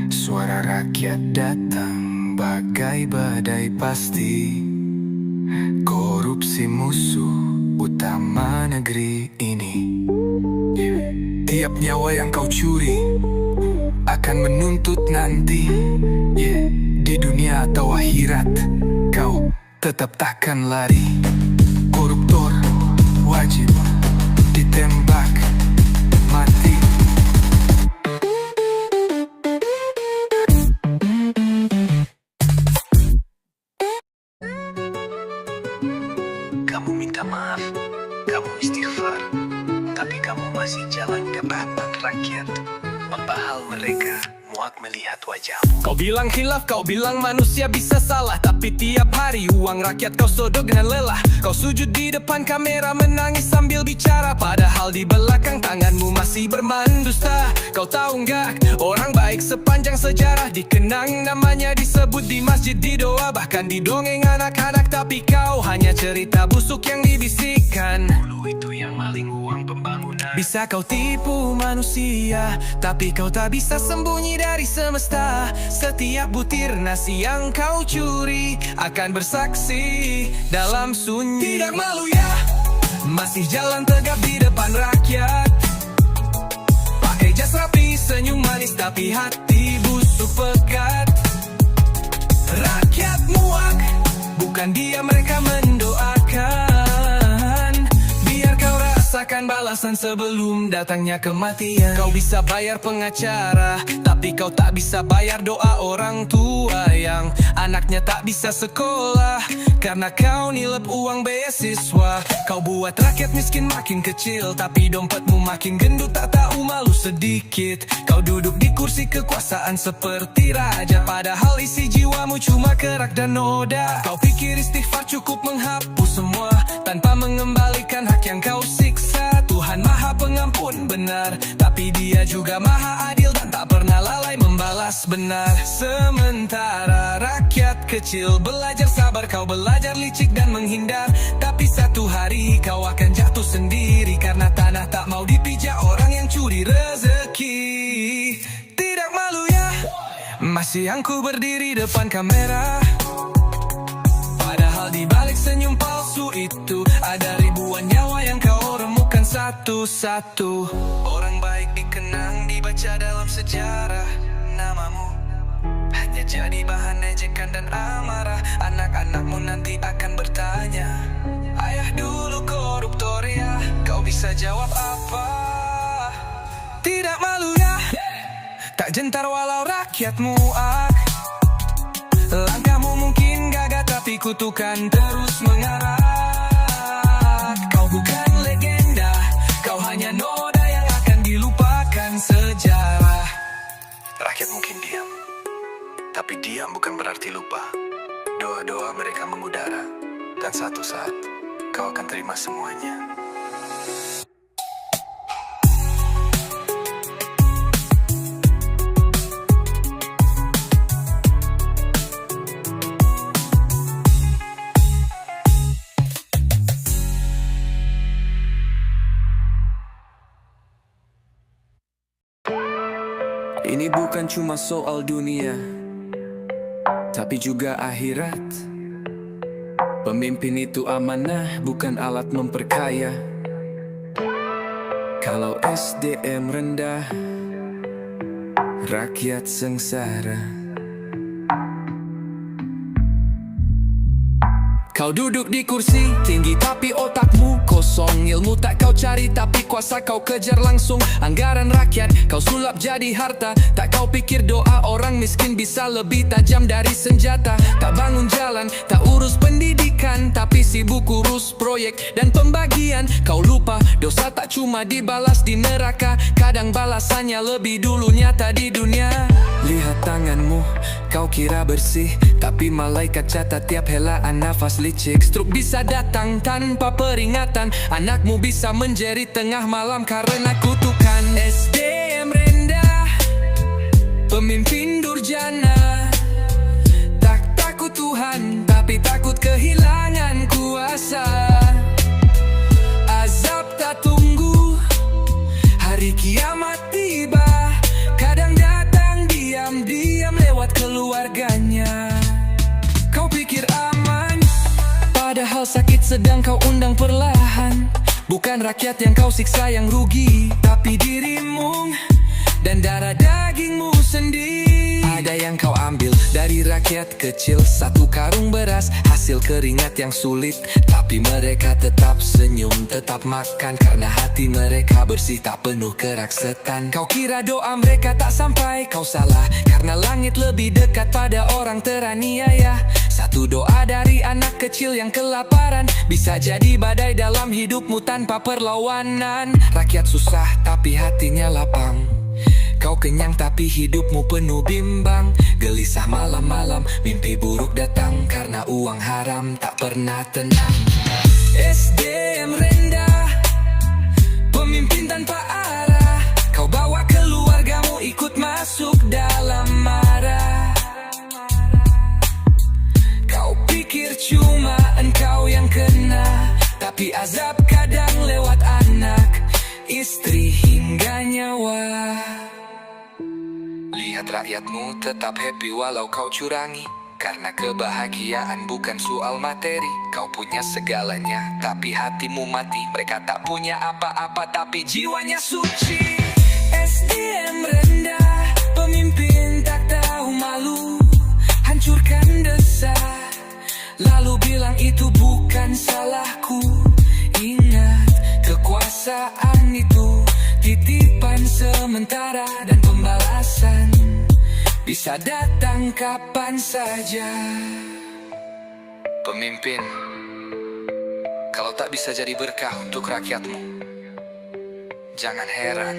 Suara rakyat datang bagai badai pasti. Korupsi musuh utama negeri ini. Tiap nyawa yang kau curi akan menuntut nanti. Di dunia atau akhirat, kau tetap takkan lari. Koruptor wajib ditembak mati. Kamu minta maaf, kamu istighfar, tapi kamu masih jalan ke batas rakyat. Membahal mereka, muak melihat wajahmu. Kau bilang khilaf, kau bilang manusia bisa salah, tapi tiap hari uang rakyat kau sodok dengan lelah. Kau sujud di depan kamera menangis sambil bicara, padahal di belakang tanganmu masih bermain dusta. Kau tahu nggak, orang baik sepanjang sejarah dikenang namanya, disebut di masjid, di doa, bahkan di dongeng anak-anak. Tapi kau hanya cerita busuk yang dibisikkan. Dulu itu yang maling uang pembangunan. Bisa kau tipu manusia, tapi kau tak bisa sembunyi dari semesta. Setiap butir nasi yang kau curi akan bersaksi dalam sunyi. Tidak malu ya, masih jalan tegap di depan rakyat. Pakai jas rapi, senyum manis, tapi hati busuk pekat. Rakyat muak, bukan dia mereka mendoakan. Biar kau rasakan balasan sebelum datangnya kematian. Kau bisa bayar pengacara, tapi kau tak bisa bayar doa orang tua yang anaknya tak bisa sekolah karena kau nilep uang beasiswa. Kau buat rakyat miskin makin kecil, tapi dompetmu makin gendut, tak tahu malu sedikit. Kau duduk di kursi kekuasaan seperti raja, padahal isi jiwamu cuma kerak dan noda. Kau pikir istighfar cukup menghapus semua tanpa mengembalikan hak yang kau siksa. Tuhan maha pengampun benar, tapi dia juga maha adil dan tak pernah lalai membalas benar. Sementara rakyat kecil belajar sabar, kau belajar licik dan menghindar. Tapi satu hari kau akan jatuh sendiri, karena tanah tak mau dipijak orang yang curi rezeki. Tidak malu ya, masih aku berdiri depan kamera, padahal di balik senyum palsu itu ada ribuan nyawa yang kau remukan satu-satu. Orang baik dikenang, dibaca dalam sejarah. Namamu hanya jadi bahan ejekan dan amarah. Anak-anakmu nanti akan bertanya, ayah dulu koruptor ya, kau bisa jawab apa? Tidak malu ya, tak gentar walau rakyat muak. Langkahmu mungkin gagah, tapi kutukan terus mengarah. Kau bukan legenda, kau hanya noda yang akan dilupakan sejarah. Rakyat mungkin diam, tapi diam bukan berarti lupa. Doa-doa mereka mengudara, dan satu saat kau akan terima semuanya. Ini bukan cuma soal dunia, tapi juga akhirat. Pemimpin itu amanah, bukan alat memperkaya. Kalau SDM rendah, rakyat sengsara. Kau duduk di kursi tinggi tapi otakmu kosong. Ilmu tak kau cari tapi kuasa kau kejar langsung. Anggaran rakyat kau sulap jadi harta. Tak kau pikir doa orang miskin bisa lebih tajam dari senjata. Tak bangun jalan, tak urus pendidikan, tapi sibuk urus proyek dan pembagian. Kau lupa dosa tak cuma dibalas di neraka, kadang balasannya lebih dulu nyata di dunia. Lihat tanganmu, kau kira bersih, tapi malaikat catat tiap helaan nafas licik. Stroke bisa datang tanpa peringatan. Anakmu bisa menjerit tengah malam karena kutukan. SDM rendah, pemimpin durjana. Tak takut Tuhan, tapi takut kehilangan kuasa. Azab tak tunggu, hari kiamat tiba. Kadang datang diam-diam lewat keluarganya. Kau pikir aman, padahal sakit sedang kau undang perlahan. Bukan rakyat yang kau siksa yang rugi, tapi dirimu dan darah dagingmu sendiri. Ada yang kau ambil dari rakyat kecil, satu karung beras, hasil keringat yang sulit. Tapi mereka tetap senyum, tetap makan, karena hati mereka bersih, tak penuh keraksetan. Kau kira doa mereka tak sampai, kau salah, karena langit lebih dekat pada orang teraniaya. Satu doa dari anak kecil yang kelaparan bisa jadi badai dalam hidupmu tanpa perlawanan. Rakyat susah tapi hatinya lapang. Kau kenyang tapi hidupmu penuh bimbang. Gelisah malam-malam, mimpi buruk datang, karena uang haram tak pernah tenang. SDM rendah, pemimpin tanpa arah. Kau bawa keluargamu ikut masuk dalam marah. Kau pikir cuma engkau yang kena, tapi azab kadang lewat anak, istri hingga nyawa. Lihat rakyatmu tetap happy walau kau curangi, karena kebahagiaan bukan soal materi. Kau punya segalanya, tapi hatimu mati. Mereka tak punya apa-apa, tapi jiwanya suci. SDM rendah, pemimpin tak tahu malu, hancurkan desa, lalu bilang itu bukan salahku. Ingat, kekuasaan itu titipan sementara, dan pembalasan bisa datang kapan saja. Pemimpin, kalau tak bisa jadi berkah untuk rakyatmu, jangan heran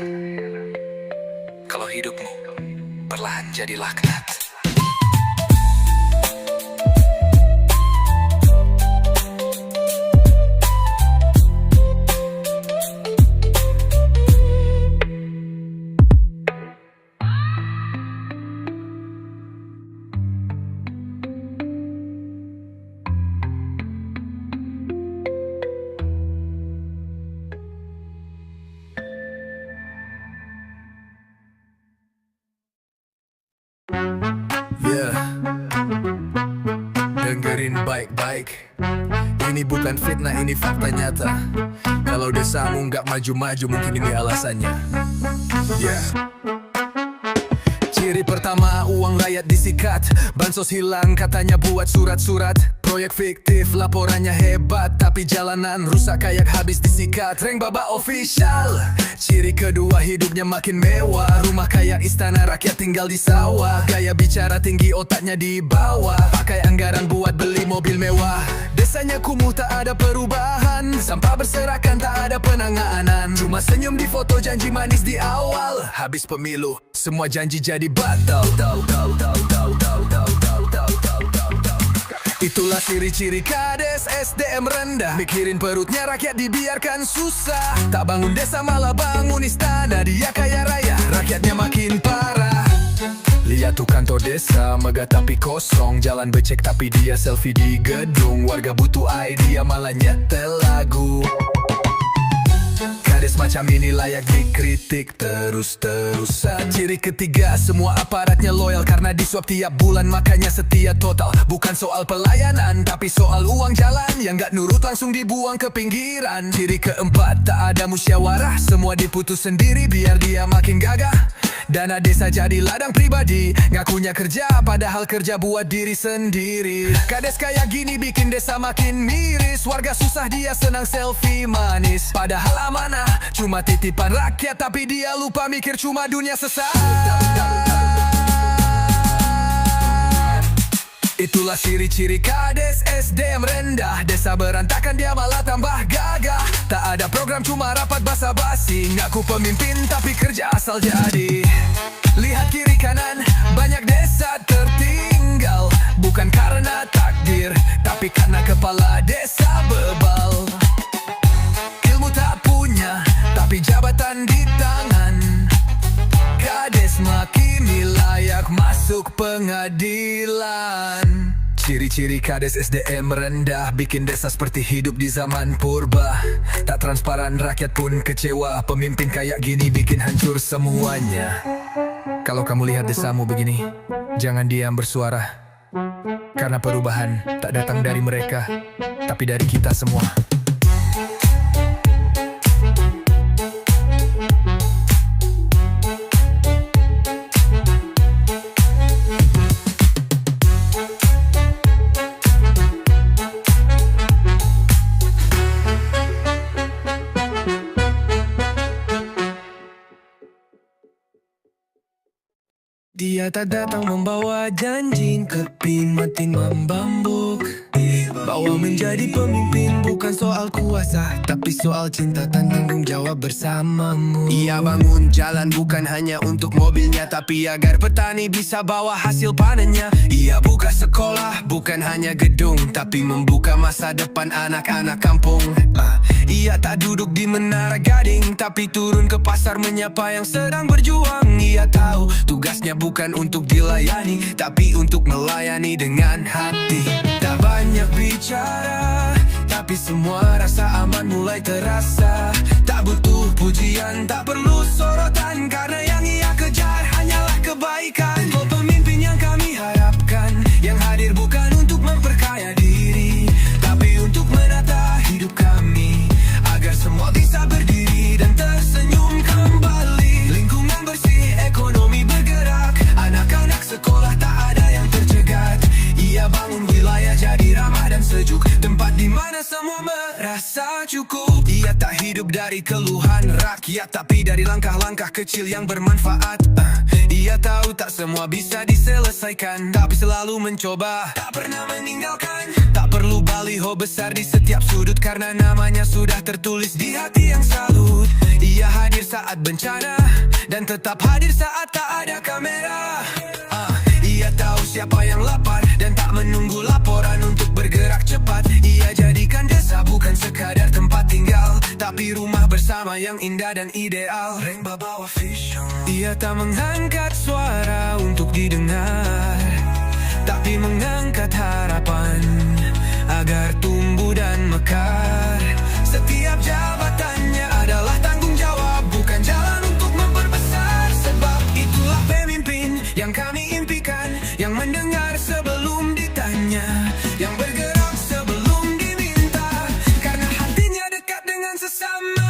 kalau hidupmu perlahan jadi laknat. Dengerin baik-baik, ini bukan fitnah, ini fakta nyata. Kalau desamu nggak maju-maju, mungkin ini alasannya. Ciri pertama, uang rakyat disikat. Bansos hilang, katanya buat surat-surat. Proyek fiktif, laporannya hebat, tapi jalanan rusak kayak habis disikat. Reng Baba official. Ciri kedua, hidupnya makin mewah. Rumah kayak istana, rakyat tinggal di sawah. Gaya bicara tinggi, otaknya di bawah. Pakai anggaran buat beli mobil mewah. Desanya kumuh, tak ada perubahan. Sampah berserakan, tak ada penanganan. Cuma senyum di foto, janji manis di awal. Habis pemilu, semua janji jadi batal. Itulah ciri-ciri kades SDM rendah. Mikirin perutnya rakyat dibiarkan susah. Tak bangun desa malah bangun istana. Dia kaya raya, rakyatnya makin parah. Lihat tuh kantor desa, megah tapi kosong. Jalan becek tapi dia selfie di gedung. Warga butuh idea malah nyetel lagu. Kades macam ini layak dikritik terus-terusan. Ciri ketiga, semua aparatnya loyal karena disuap tiap bulan, makanya setia total. Bukan soal pelayanan, tapi soal uang jalan yang gak nurut langsung dibuang ke pinggiran. Ciri keempat, tak ada musyawarah, semua diputus sendiri biar dia makin gagah. Dana desa jadi ladang pribadi, ngakunya kerja padahal kerja buat diri sendiri. Kades kayak gini bikin desa makin miris, warga susah dia senang selfie manis. Padahal amanah cuma titipan rakyat, tapi dia lupa mikir cuma dunia sesat. Itulah ciri-ciri Kades SDM rendah. Desa berantakan dia malah tambah gagah. Tak ada program cuma rapat basa-basi. Ngaku pemimpin tapi kerja asal jadi. Lihat kiri kanan, banyak desa tertinggal. Bukan karena takdir, tapi karena kepala desa bebal. Ilmu tak punya, tapi jabatan di tangan. Kades makini layak masuk pengadilan. Ciri-ciri Kades SDM rendah bikin desa seperti hidup di zaman purba. Tak transparan, rakyat pun kecewa. Pemimpin kayak gini bikin hancur semuanya. Kalau kamu lihat desamu begini, jangan diam bersuara. Karena perubahan tak datang dari mereka, tapi dari kita semua. Dia tak datang membawa janji, keping mati membambuk. Bawa menjadi pemimpin bukan soal kuasa, tapi soal cinta dan tanggung jawab bersamamu. Ia bangun jalan bukan hanya untuk mobilnya, tapi agar petani bisa bawa hasil panennya. Ia buka sekolah bukan hanya gedung, tapi membuka masa depan anak-anak kampung. Ia tak duduk di menara gading, tapi turun ke pasar menyapa yang sedang berjuang. Ia tahu tugasnya bukan untuk dilayani, tapi untuk melayani dengan hati. Tak banyak bicara, tapi semua rasa aman mulai terasa. Tak butuh pujian, tak perlu sorotan, karena yang ia kejar hanyalah kebaikan. Oh, pemimpin yang kami harapkan, yang hadir bukan untuk memperkaya diri, tapi untuk menata hidup kami, agar semua bisa berdiri dan tersenyum kembali. Lingkungan bersih, ekonomi bergerak, anak-anak sekolah tak ada yang tercegat. Ia bangun wilayah jadi ramah dan sejuk, tempat di mana semua merasa cukup. Ia tak hidup dari keluhan rakyat, tapi dari langkah-langkah kecil yang bermanfaat. Ia tahu tak semua bisa diselesaikan, tapi selalu mencoba, tak pernah meninggalkan. Tak perlu baliho besar di setiap sudut, karena namanya sudah tertulis di hati yang salut. Ia hadir saat bencana, dan tetap hadir saat tak ada kamera. Ia tahu siapa yang lapar, dan tak menunggu laporan untuk bergerak cepat. Ia jadikan desa bukan sekadar tempat tinggal, tapi rumah bersama yang indah dan ideal. Remba bawa vision. Ia tak mengangkat suara untuk didengar, tapi mengangkat harapan agar tumbuh dan mekar. Setiap jabatannya adalah tanggung jawab, bukan jalan untuk memperbesar. Sebab itulah pemimpin yang kami impikan, yang mendengar sebelum ditanya, yang bergerak sebelum diminta, karena hatinya dekat dengan sesama.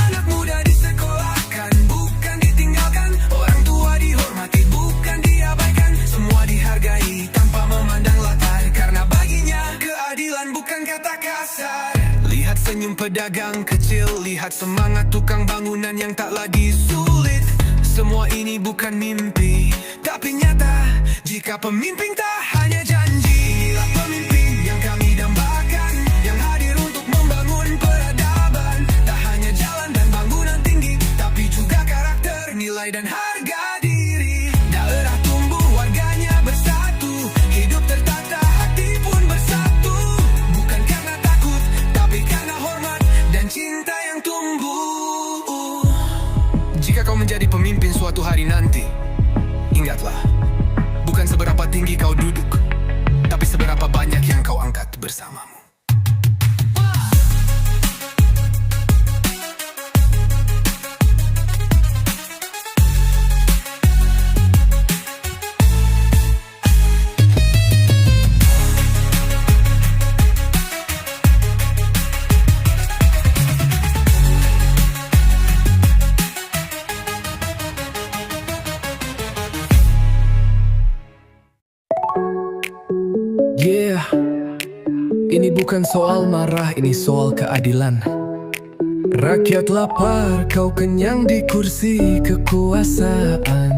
Anak muda disekolahkan, bukan ditinggalkan. Orang tua dihormati, bukan diabaikan. Semua dihargai tanpa memandang latar, karena baginya keadilan bukan kata kasar. Lihat senyum pedagang kecil, lihat semangat tukang bangunan yang tak lagi sulit. Semua ini bukan mimpi, tapi nyata. Jika pemimpin tak hanya janji, inilah pemimpin yang kami dambakan, yang hadir untuk membangun peradaban. Tak hanya jalan dan bangunan tinggi, tapi juga karakter, nilai dan harga diri. Daerah tumbuh, warganya bersatu, hidup tertata, hati pun bersatu. Bukan karena takut, tapi karena hormat dan cinta yang tumbuh. Jika kau menjadi pemimpin suatu hari nanti, ingatlah, bukan seberapa tinggi kau duduk, tapi seberapa banyak yang kau angkat bersamamu. bukan soal marah, ini soal keadilan. Rakyat lapar, kau kenyang di kursi kekuasaan.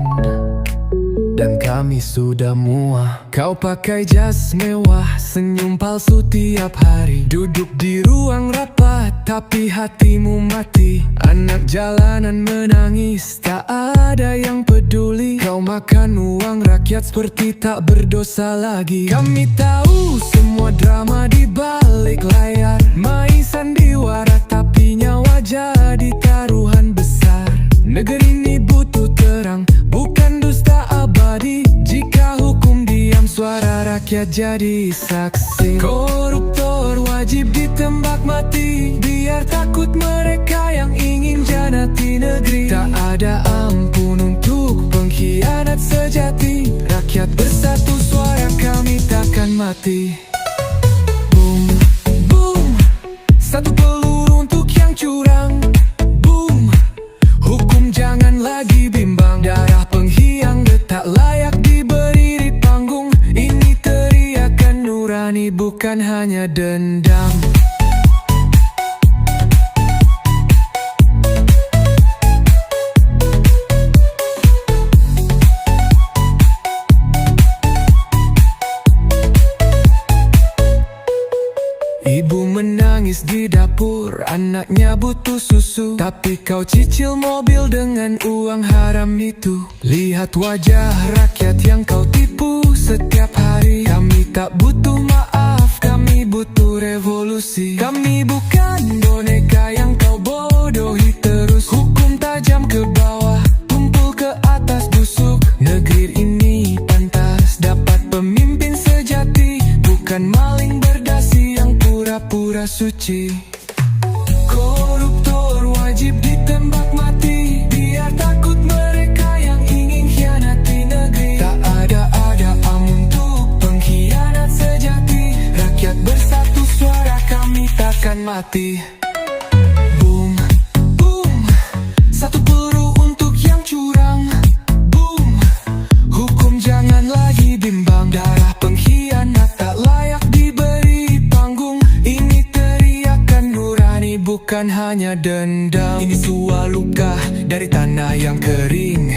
Dan kami sudah muak. Kau pakai jas mewah, senyum palsu tiap hari. Duduk di ruang rapat, tapi hatimu mati. Anak jalanan menangis, tak ada yang peduli. Kau makan uang rakyat seperti tak berdosa lagi. Kami tahu semua drama di balik layar. Main sandiwara tapi nyawa jadi taruhan besar. Negeri ini butuh terang, bukan dusta abadi. Jika hukum diam, suara rakyat jadi saksi. Koruptor wajib ditembak mati, biar takut mereka yang ingin janati negeri. Tak ada ampun untuk pengkhianat sejati. Rakyat bersatu, suara kami takkan mati. Boom, boom, satu peluru untuk yang curang. Boom, hukum jangan lagi bimbang. Darah pengkhianat tak layak diberi di panggung. Ini teriakan nurani, bukan hanya dendam. Ibu menangis di dapur, anaknya butuh susu. Tapi kau cicil mobil dengan uang haram itu. Lihat wajah rakyat yang kau tipu setiap hari. Kami tak butuh maaf, kami butuh revolusi. Kami bukan boneka yang kau bodohi terus. Hukum tajam ke bawah, tumpul ke atas busuk. Negeri ini pantas dapat pemimpin sejati, bukan maling berdasi yang pura-pura suci. Koruptor wajib ditembak mati, biar takut mereka yang ingin khianati negeri. Tak ada amun untuk pengkhianat sejati. Rakyat bersatu, suara kami takkan mati. Boom, boom, satu peluru untuk yang curang. Boom, hukum jangan lagi bimbang. Darah pengkhianat tak layak diberi panggung. Ini teriakan nurani, bukan hanya dendam. Ini suara luka dari tanah yang kering.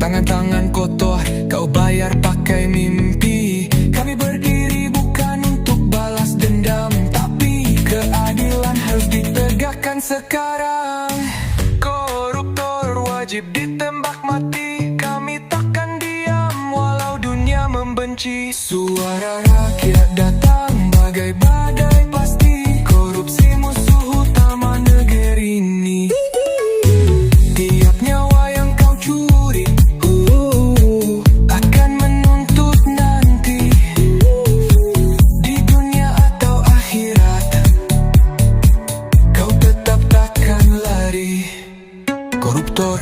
Tangan-tangan kotor kau bayar pakai mimpi. Kami berdiri bukan untuk balas dendam, tapi keadilan harus ditegakkan sekarang. Koruptor wajib ditembak mati. Kami takkan diam walau dunia membenci. Suara rakyat datang bagai badai pasti. Korupsi musuh utama negeri ini. Tiap nyawa yang kau curi akan menuntut nanti. Di dunia atau akhirat, kau tetap takkan lari. Koruptor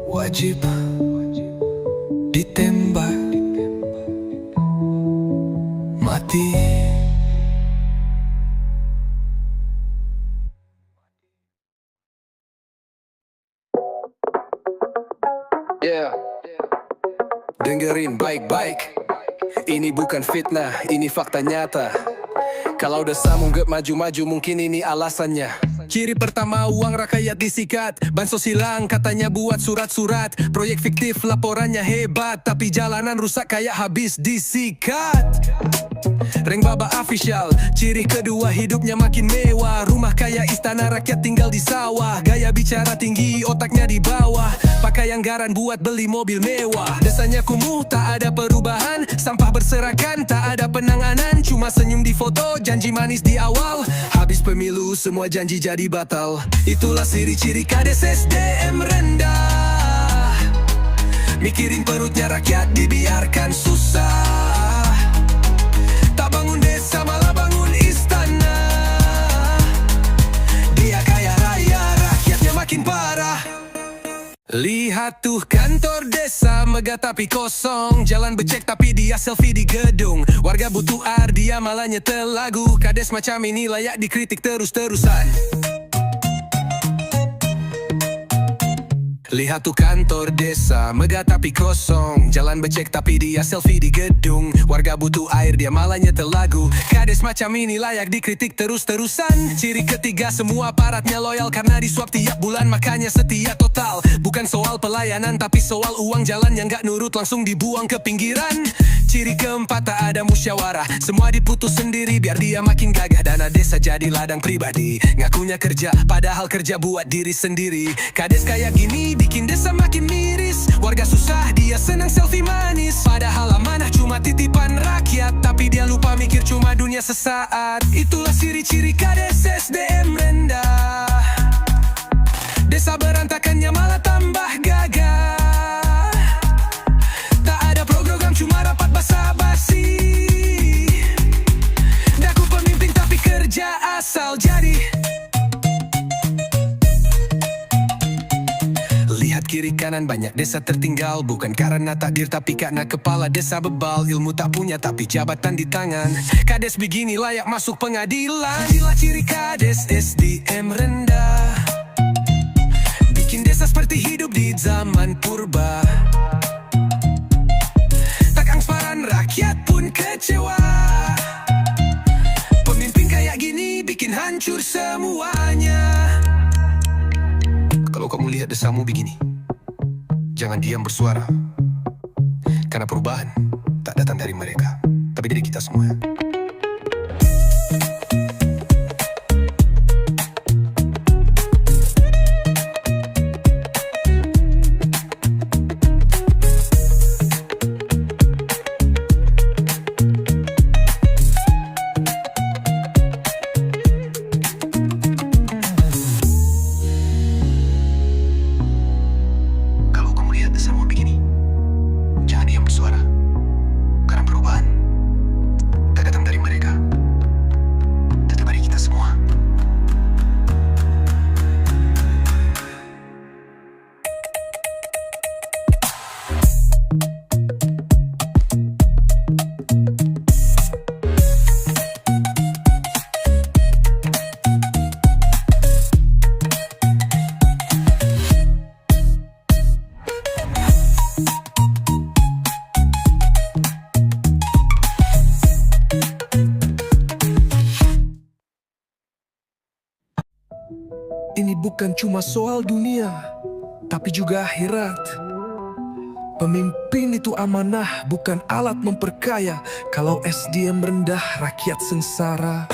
wajib ditembak mati. Yeah. Dengerin baik-baik, ini bukan fitnah, ini fakta nyata. Kalau udah sambung gak maju-maju, mungkin ini alasannya. Ciri pertama, uang rakyat disikat. Bansos hilang, katanya buat surat-surat. Proyek fiktif, laporannya hebat, tapi jalanan rusak kayak habis disikat. Reng Baba official. Ciri kedua, hidupnya makin mewah. Rumah kaya, istana rakyat tinggal di sawah. Gaya bicara tinggi, otaknya di bawah. Pakai anggaran buat beli mobil mewah. Desanya kumuh, tak ada perubahan. Sampah berserakan, tak ada penanganan. Cuma senyum di foto, janji manis di awal. Habis pemilu, semua janji jadi batal. Itulah ciri-ciri kades SDM rendah. Mikirin perutnya rakyat, dibiarkan susah. Tak bangun desa, malah bangun istana. Dia kaya raya, rakyatnya makin parah. Lihat tuh kantor desa megah tapi kosong. Jalan becek tapi dia selfie di gedung. Warga butuh air, dia malah nyetel lagu. Kades macam ini layak dikritik terus-terusan. Lihat tuh kantor desa, megah tapi kosong. Jalan becek tapi dia selfie di gedung. Warga butuh air, dia malah nyetel lagu. Kades macam ini layak dikritik terus-terusan. Ciri ketiga, semua aparatnya loyal karena disuap tiap bulan, makanya setia total. Bukan soal pelayanan tapi soal uang jalan yang gak nurut langsung dibuang ke pinggiran. Ciri keempat, tak ada musyawarah, semua diputus sendiri biar dia makin gagah. Dana desa jadi ladang pribadi, ngakunya kerja padahal kerja buat diri sendiri. Kades kayak gini bikin desa makin miris. Warga susah, dia senang selfie manis. Padahal amanah cuma titipan rakyat, tapi dia lupa mikir cuma dunia sesaat. Itulah ciri-ciri kades SDM rendah. Desa berantakannya malah tambah gagah. Tak ada program, cuma rapat basa-basi. Daku pemimpin tapi kerja asal jadi. Lihat kiri kanan banyak desa tertinggal, bukan karena takdir tapi karena kepala desa bebal. Ilmu tak punya tapi jabatan di tangan. Kades begini layak masuk pengadilan. Inilah ciri kades SDM rendah, bikin desa seperti hidup di zaman purba. Tak transparan, rakyat pun kecewa. Pemimpin kayak gini bikin hancur semuanya. Kalau kamu lihat desamu begini, jangan diam bersuara. Karena perubahan tak datang dari mereka, tapi dari kita semua. Ini bukan cuma soal dunia, tapi juga akhirat. Pemimpin itu amanah, bukan alat memperkaya. Kalau SDM rendah, rakyat sengsara.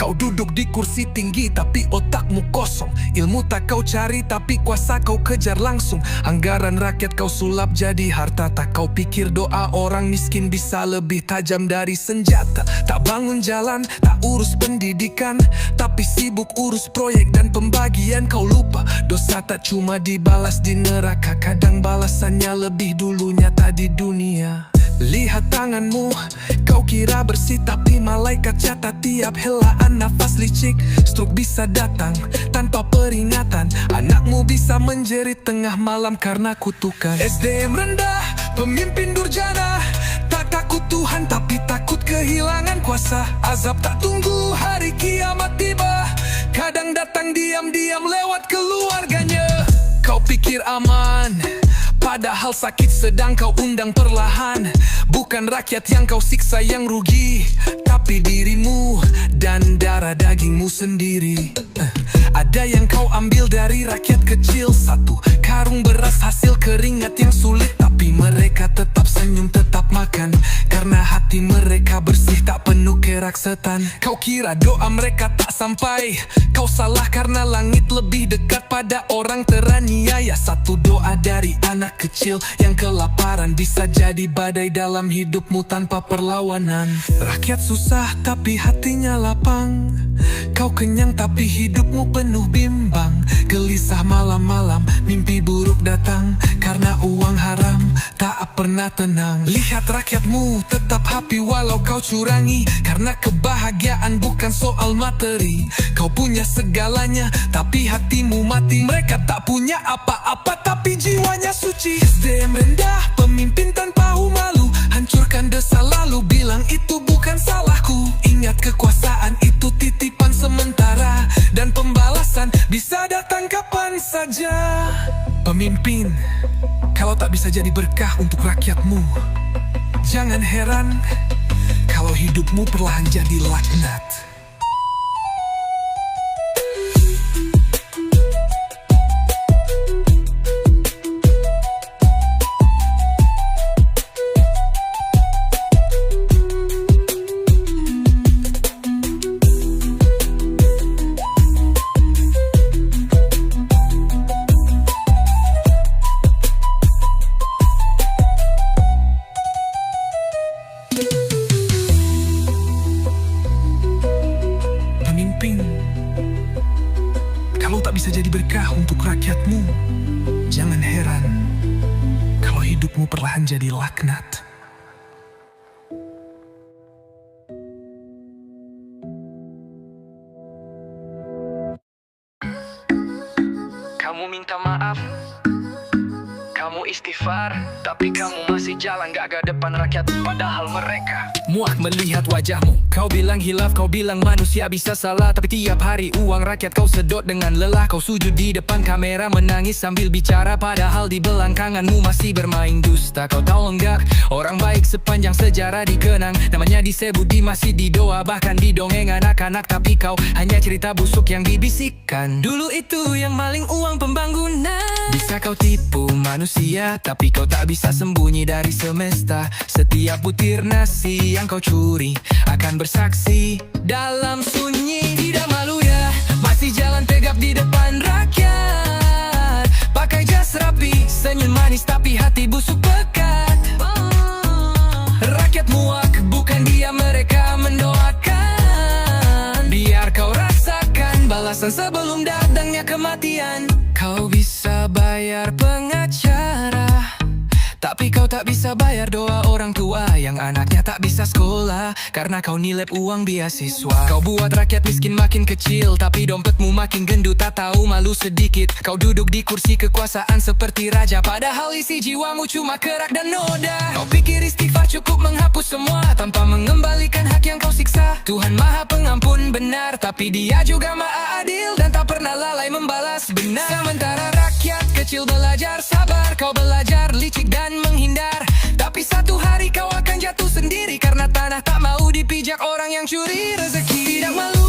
Kau duduk di kursi tinggi tapi otakmu kosong. Ilmu tak kau cari tapi kuasa kau kejar langsung. Anggaran rakyat kau sulap jadi harta. Tak kau pikir doa orang miskin bisa lebih tajam dari senjata. Tak bangun jalan, tak urus pendidikan, tapi sibuk urus proyek dan pembagian. Kau lupa dosa tak cuma dibalas di neraka, kadang balasannya lebih dulu nyata di dunia. Lihat tanganmu, kau kira bersih tapi malaikat catat tiap helaan nafas licik. Stroke bisa datang tanpa peringatan. Anakmu bisa menjerit tengah malam karena kutukan. SDM rendah, pemimpin durjana. Tak takut Tuhan tapi takut kehilangan kuasa. Azab tak tunggu hari kiamat tiba. Kadang datang diam-diam lewat keluarganya. Kau pikir aman, padahal sakit sedang kau undang perlahan. Bukan rakyat yang kau siksa yang rugi, tapi dirimu dan darah dagingmu sendiri. Ada yang kau ambil dari rakyat kecil, satu karung beras hasil keringat yang sulit. Tapi mereka tetap senyum, tetap makan, karena hati mereka bersih tak penuh kerak setan. Kau kira doa mereka tak sampai, kau salah karena langit lebih dekat pada orang teraniaya. Satu doa dari anak kecil yang kelaparan bisa jadi badai dalam hidupmu tanpa perlawanan. Rakyat susah tapi hatinya lapang, kau kenyang tapi hidupmu penuh bimbang. Gelisah malam-malam, mimpi buruk datang, karena uang haram tak pernah tenang. Lihat rakyatmu tetap happy walau kau curangi, karena kebahagiaan bukan soal materi. Kau punya segalanya tapi hatimu mati. Mereka tak punya apa-apa tapi jiwanya suci. SDM rendah, pemimpin tanpa malu, hancurkan desa lalu bilang itu bukan salahku. Ingat kekuasaan itu titipan sementara, dan pembalasan bisa datang kapan saja. Pemimpin, kalau tak bisa jadi berkah untuk rakyatmu, jangan heran kalau hidupmu perlahan jadi laknat. Pemimpin, kalau tak bisa jadi berkah untuk rakyatmu, jangan heran kalau hidupmu perlahan jadi laknat. Kamu minta maaf, kamu istighfar, tapi kamu masih jalan gak ke depan rakyat. Padahal mereka Muak melihat wajahmu. Kau bilang hilaf, kau bilang manusia bisa salah, tapi tiap hari uang rakyat kau sedot dengan lelah. Kau sujud di depan kamera menangis sambil bicara, padahal di belakangmu masih bermain dusta. Kau tahu enggak, orang baik sepanjang sejarah dikenang, namanya disebut di masjid, di doa, bahkan di dongeng anak-anak. Tapi kau hanya cerita busuk yang dibisikkan. Dulu itu yang maling uang pembangunan. Bisa kau tipu manusia, tapi kau tak bisa sembunyi dari semesta. Setiap butir nasi yang kau curi akan bersaksi dalam sunyi. Tidak malu ya, masih jalan tegap di depan rakyat. Pakai jas rapi, senyum manis tapi hati busuk pekat. Rakyat muak, bukan dia, mereka mendoakan. Biar kau rasakan balasan sebelum datangnya kematian. Kau bisa bayar pengacara, tapi kau tak bisa bayar doa orang tua yang anaknya tak bisa sekolah karena kau nilep uang beasiswa. Kau buat rakyat miskin makin kecil, tapi dompetmu makin gendut, tak tahu malu sedikit. Kau duduk di kursi kekuasaan seperti raja, padahal isi jiwamu cuma kerak dan noda. Kau pikir istighfar cukup menghapus semua tanpa mengembalikan hak yang kau siksa. Tuhan Maha Pengampun benar, tapi Dia juga Maha Adil dan tak pernah lalai membalas benar. Sementara rakyat kecil belajar sabar, kau belajar licik dan menghindar. Tapi satu hari kau akan jatuh sendiri karena tanah tak mau dipijak orang yang curi rezeki. Tidak malu